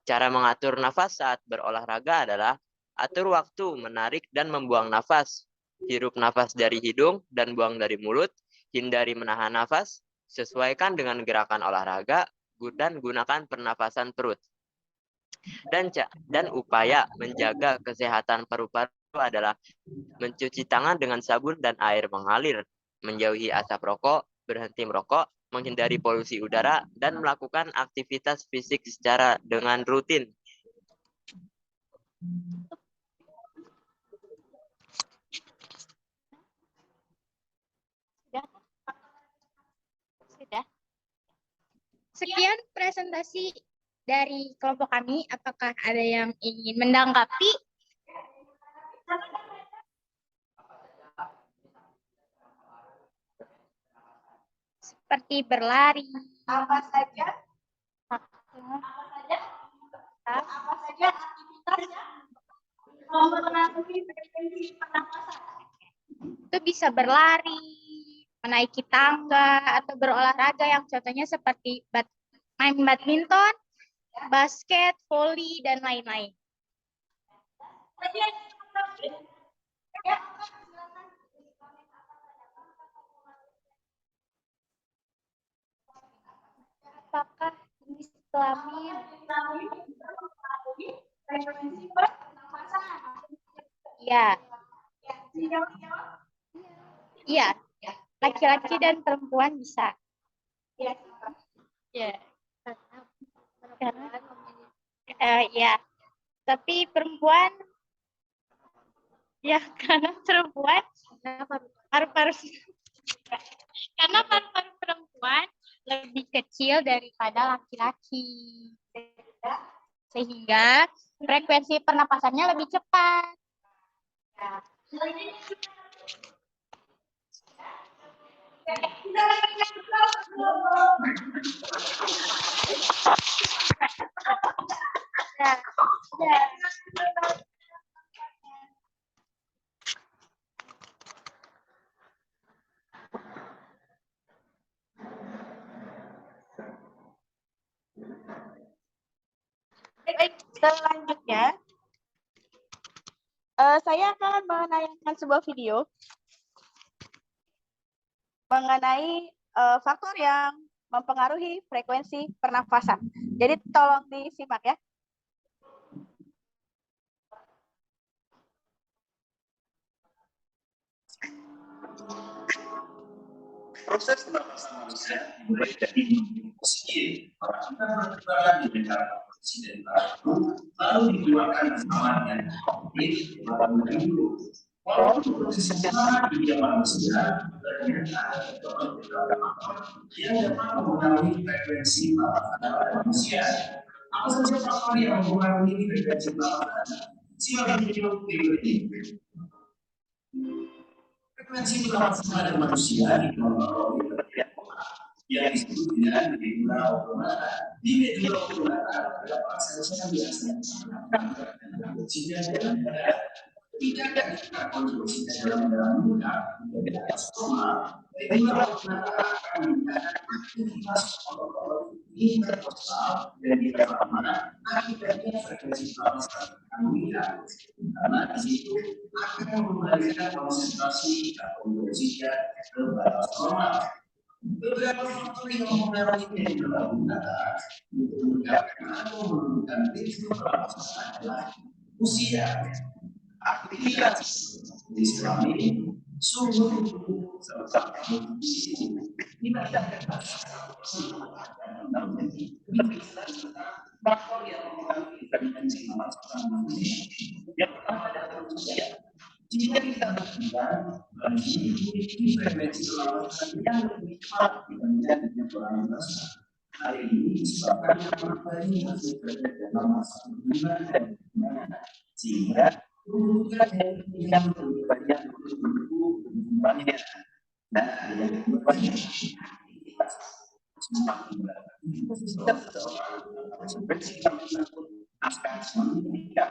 S5: Cara mengatur nafas saat berolahraga adalah atur waktu menarik dan membuang nafas. Hirup nafas dari hidung dan buang dari mulut, hindari menahan nafas, sesuaikan dengan gerakan olahraga, dan gunakan pernapasan perut. Dan upaya menjaga kesehatan paru-paru adalah mencuci tangan dengan sabun dan air mengalir, menjauhi asap rokok, berhenti merokok, menghindari polusi udara, dan melakukan aktivitas fisik secara dengan rutin.
S4: Sudah. Sekian presentasi dari kelompok kami. Apakah ada yang ingin menanggapi? Seperti berlari.
S1: Apa saja? Apa saja aktivitasnya? Mempengaruhi frekuensi pernapasan.
S4: Itu bisa berlari, menaiki tangga, atau berolahraga yang contohnya seperti main badminton, basket, voli, dan lain-lain. Apakah jenis kelamin?
S1: Frekuensi pernapasan.
S4: Iya. Iya. Laki-laki dan perempuan bisa. Ya. Ya. Tapi perempuan ya karena perempuan paru-paru karena paru-paru perempuan lebih kecil daripada laki-laki. Sehingga frekuensi pernapasannya lebih cepat.
S1: Baik, selanjutnya saya akan menayangkan sebuah video mengenai faktor yang mempengaruhi frekuensi pernafasan. Jadi tolong disimak ya.
S3: Proses pernafasan manusia dimulai dari posisi berkeluaran di negara posisi dan lalu dikeluarkan bersama dengan komplit walaupun prosesnya sama di dunia manusia ternyata yang dapat mempengaruhi frekuensi pernafasan manusia. Apa saja faktor yang mempengaruhi frekuensi pernafasan? Silakan dijawab berikut ini. Frekuensi pernafasan pada manusia dipengaruhi yang disebut dengan medula oblongata. Di medula oblongata terdapat sel-sel biasanya sehingga tidak ada konstruksi dalam mudah menjadi stroma. Medula oblongata akan meningkatkan aktivitas interkostal dan di dalam mana akibatnya frekuensi pernafasan akan meningkat. Karena di situ akan mengembalikan konsentrasi karbon dioksida ke batas normal. Beberapa faktor yang mempengaruhi medula oblongata untuk meningkatkan atau menurunkan ritme pernafasan adalah usia, aktivitas jenis kelamin, suhu tubuh, serta kondisi tindakan faktor yang mempengaruhi frekuensi pernafasan manusia. Yang pertama adalah usia. Jika kita berkembang, manusia memiliki frekuensi pernafasan yang lebih cepat dibandingkan dengan orang dewasa. Hal ini disebabkan karena bayi masih berada dalam masa perkembangan dan perkembangan, sehingga kebutuhan yang lebih banyak untuk mendukung perkembangannya. Dan yang kedua, aktivitas semakin berat. Frekuensi pernafasan pun akan semakin meningkat.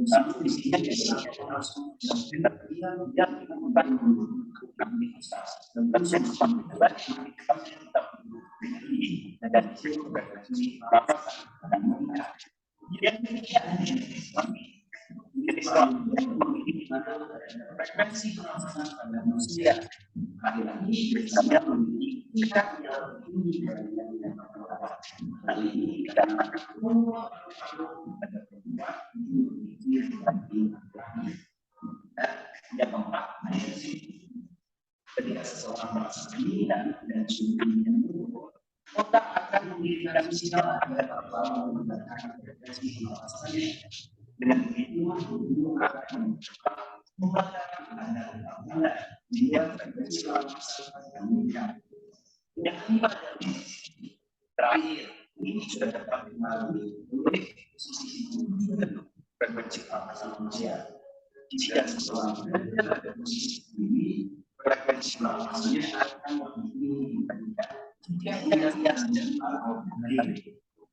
S3: Satu isinya adalah yang melakukan aktivitas tentang aktivitas yang tetap tinggi dan risiko frekuensi pernafasan akan meningkat. Yang ketiga jenis kelamin yang memiliki frekuensi pernafasan pada manusia. Laki-laki biasanya memiliki tingkat yang lebih tinggi dibandingkan dengan perempuan. Hal ini dikarenakan pada perempuan yang keempat, ketika seseorang merasa kenyang dan suhunya turun, otak akan mengirimkan sinyal agar kepala menggunakan frekuensi pernafasannya. Dengan begitu, tubuh akan membatalkan keadaan gangguan sehingga frekuensi pernafasan akan meningkat. Yang kelima, terakhir, ini sudah dapat dipengaruhi oleh posisi tubuh dan frekuensi pernafasan manusia. Jika seseorang berada pada posisi ini, frekuensi pernafasannya akan lebih tinggi dibandingkan jika ia sedang berada.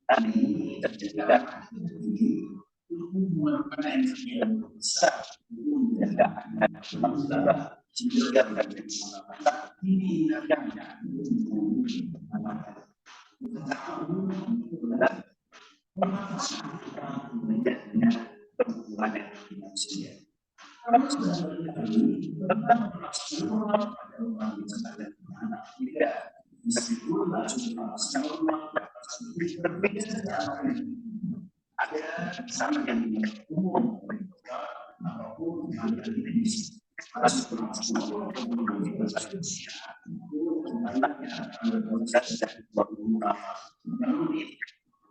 S3: Hal ini terjadi karena tubuh memerlukan energi yang besar untuk menjaga agar sehingga frekuensi pernafasan dihindarkan pernafasan menjadinya pertumbuhan energi manusia. Kami sudah mengetahui tentang pernafasan normal pada orang dewasa dan anak muda. Meskipun laju pernafasan normal berbeda secara ada sama yang umum ataupun yang medis. Laju pernafasan normal berbeda usia. Anaknya akan berproses dari 20 menit.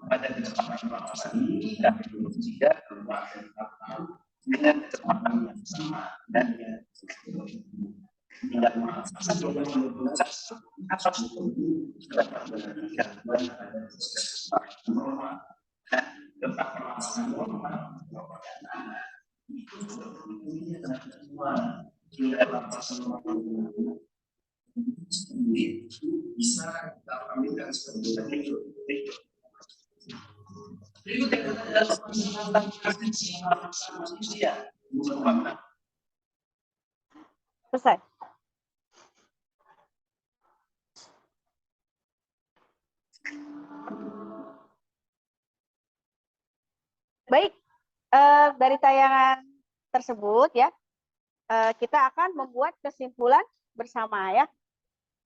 S3: Pada kecepatan pernafasan ini dapat tidak keluar dari tahun dengan kecepatan yang sama dan yang tidak menafaskan proses nafas tubuh dapat menjadi gangguan pada proses normal dan tetap pernafasan normal pada anak itu sebetulnya terjadi hingga pernafasan normal itu bisa kita ambilkan sebagai berikut. Berikutnya adalah penerapan frekuensi pernafasan manusia.
S1: Selesai. Baik, dari tayangan tersebut ya, kita akan membuat kesimpulan bersama ya.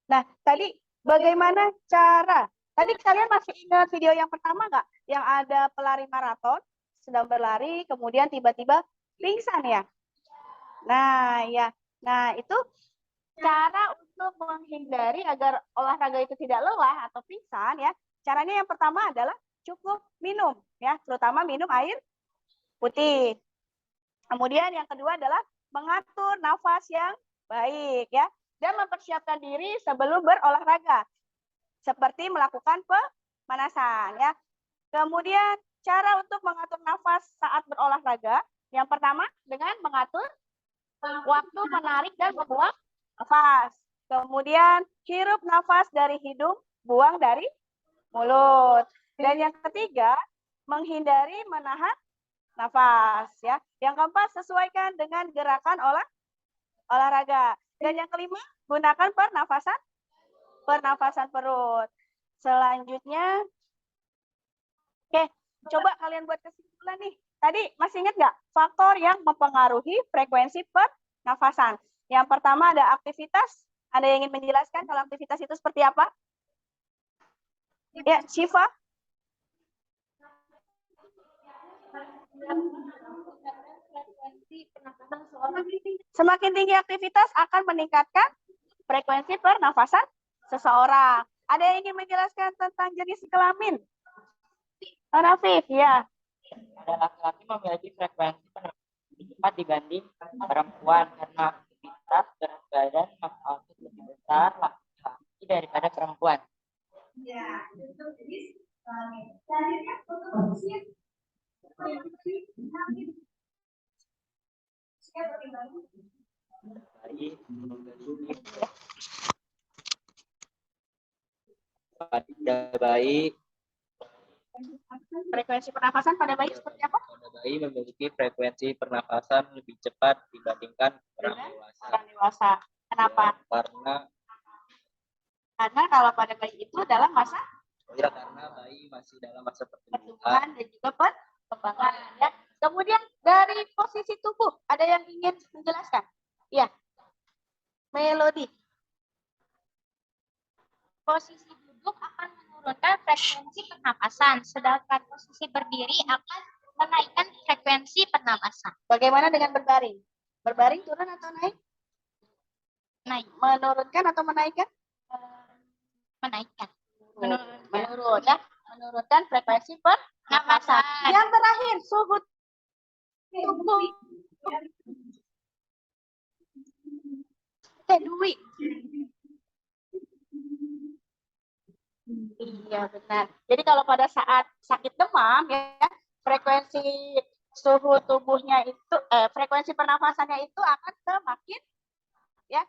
S1: Nah, tadi bagaimana cara? Tadi kalian masih ingat video yang pertama nggak? Yang ada pelari maraton sedang berlari, kemudian tiba-tiba pingsan ya. Nah, ya. Nah, itu cara untuk menghindari agar olahraga itu tidak lelah atau pingsan ya. Caranya yang pertama adalah cukup minum ya, terutama minum air putih. Kemudian yang kedua adalah mengatur nafas yang baik ya, dan mempersiapkan diri sebelum berolahraga seperti melakukan pemanasan ya. Kemudian cara untuk mengatur nafas saat berolahraga, yang pertama dengan mengatur waktu menarik dan membuang nafas. Kemudian hirup nafas dari hidung, buang dari mulut. Dan yang ketiga, menghindari menahan nafas ya. Yang keempat, sesuaikan dengan gerakan olahraga. Dan yang kelima, gunakan pernafasan perut. Selanjutnya, oke, coba kalian buat kesimpulan nih. Tadi masih ingat nggak faktor yang mempengaruhi frekuensi pernafasan? Yang pertama ada aktivitas. Ada yang ingin menjelaskan kalau aktivitas itu seperti apa? Ya, Syifa. Semakin tinggi aktivitas akan meningkatkan frekuensi pernafasan seseorang. Ada yang ingin menjelaskan tentang jenis kelamin? Rafif, ya.
S6: Ada laki-laki memiliki frekuensi pernafasan lebih cepat dibanding perempuan karena aktivitas berat badan output lebih besar laki-laki daripada perempuan.
S2: Pada bayi,
S1: Frekuensi pernafasan pada bayi seperti apa?
S2: pada bayi memiliki frekuensi pernafasan lebih cepat dibandingkan orang dewasa.
S1: Orang dewasa. Kenapa? Karena kalau pada bayi itu dalam masa
S2: Karena bayi masih dalam masa pertumbuhan.
S1: pertumbuhan dan juga perkembangan ya. Kemudian dari posisi tubuh, ada yang ingin menjelaskan? Ya. Melodi.
S7: Posisi duduk akan menurunkan frekuensi pernapasan, sedangkan posisi berdiri akan menaikkan frekuensi pernapasan.
S1: Bagaimana dengan berbaring? Berbaring turun atau naik?
S7: Naik,
S1: Menurunkan atau menaikkan?
S7: menaikkan.
S1: Menurun ya. Menurunkan frekuensi pernapasan. Yang terakhir, suhu tubuh. Dwi. Iya benar. Jadi kalau pada saat sakit demam ya, frekuensi suhu tubuhnya itu frekuensi pernafasannya itu akan semakin ya.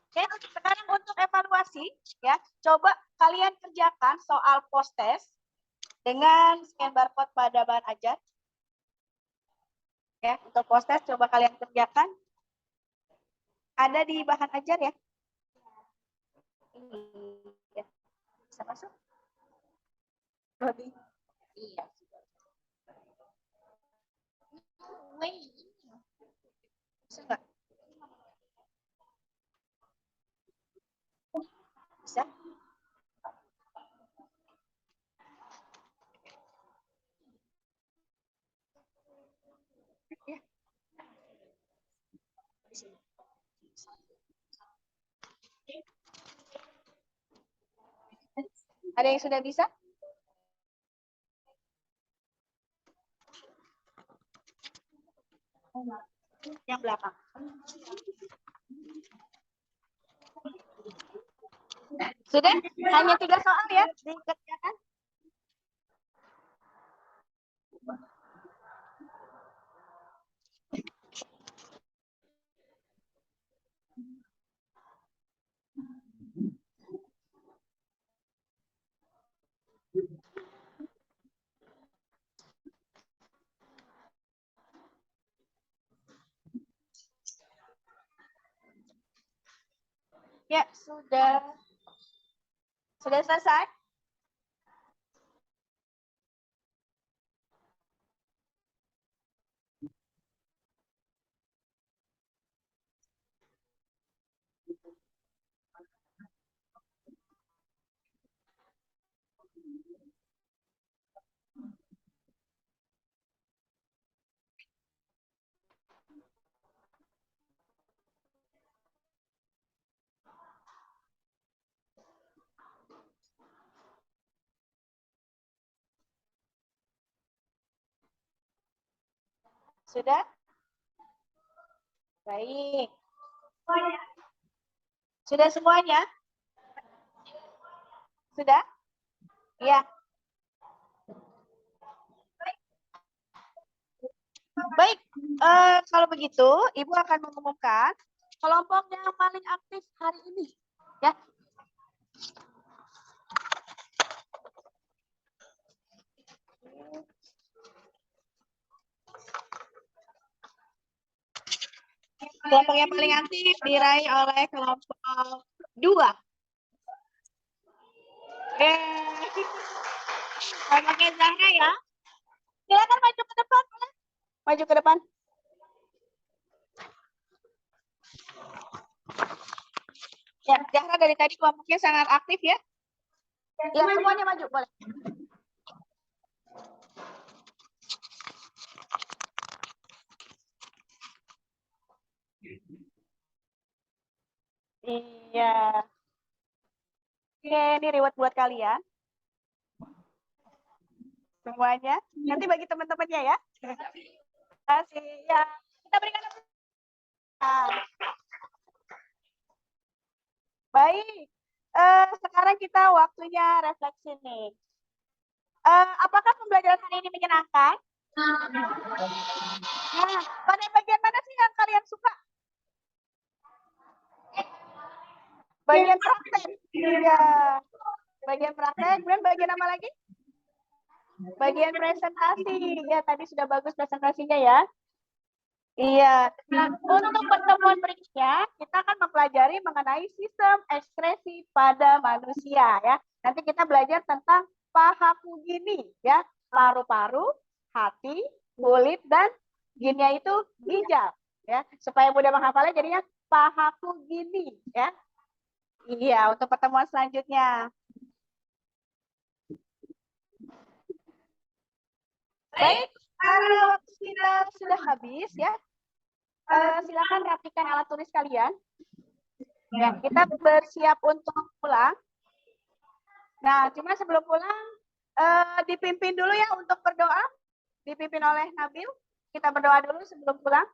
S1: Oke, sekarang untuk evaluasi ya, coba kalian kerjakan soal post test dengan scan barcode pada bahan ajar. Ya, untuk post test coba kalian kerjakan. Ada di bahan ajar ya. Iya. Bisa masuk? Lebih. Iya. Bisa nggak? Bisa? Ya. Ada yang sudah bisa? Yang belakang. Sudah? Hanya 3 soal ya dikerjakan. Ya, sudah. Sudah selesai? Sudah? Baik. Sudah semuanya? Sudah? Ya. Baik, kalau begitu Ibu akan mengumumkan kelompok yang paling aktif hari ini. Ya. Kelompok yang paling aktif diraih oleh kelompok 2. Kelompoknya Zahra ya. Silakan maju ke depan. Maju ke depan. Ya, Zahra dari tadi kelompoknya sangat aktif ya. Ya, semuanya maju, boleh. Iya. Oke, ini reward buat kalian. Semuanya. Nanti bagi teman-temannya ya. Terima kasih. Ya, kita berikan baik. Sekarang kita waktunya refleksi nih. Apakah pembelajaran hari ini menyenangkan? Nah, pada bagian mana sih yang kalian suka? Bagian praktek. Iya. Bagian praktek, kemudian bagian apa lagi? Bagian presentasi. Ya, tadi sudah bagus presentasinya ya. Iya. Nah, untuk pertemuan berikutnya, kita akan mempelajari mengenai sistem ekskresi pada manusia ya. Nanti kita belajar tentang pahaku gini ya. Paru-paru, hati, kulit, dan ginnya itu ginjal ya. Supaya mudah menghafalnya jadinya pahaku gini ya. Iya, untuk pertemuan selanjutnya. Baik, karena waktu kita sudah habis ya. Silakan rapikan alat tulis kalian. Ya, kita bersiap untuk pulang. Nah, cuma sebelum pulang dipimpin dulu ya untuk berdoa. Dipimpin oleh Nabil. Kita berdoa dulu sebelum pulang.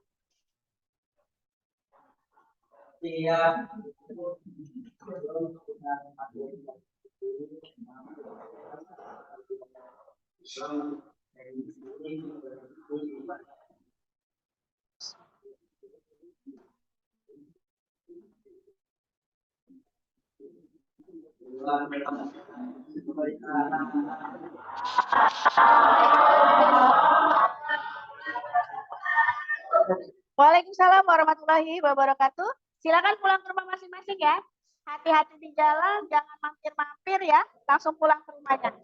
S1: Iya. Waalaikumsalam warahmatullahi wabarakatuh. Silakan pulang ke rumah masing-masing ya. Hati-hati di jalan, jangan mampir-mampir ya. Langsung pulang ke rumahnya.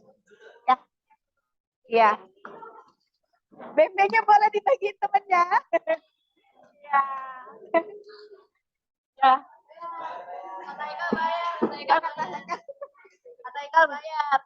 S1: Ya. Iya. BB-nya boleh dibagi temennya. Ya. Ya. Kata Ikal bayar. Kata Ikal bayar.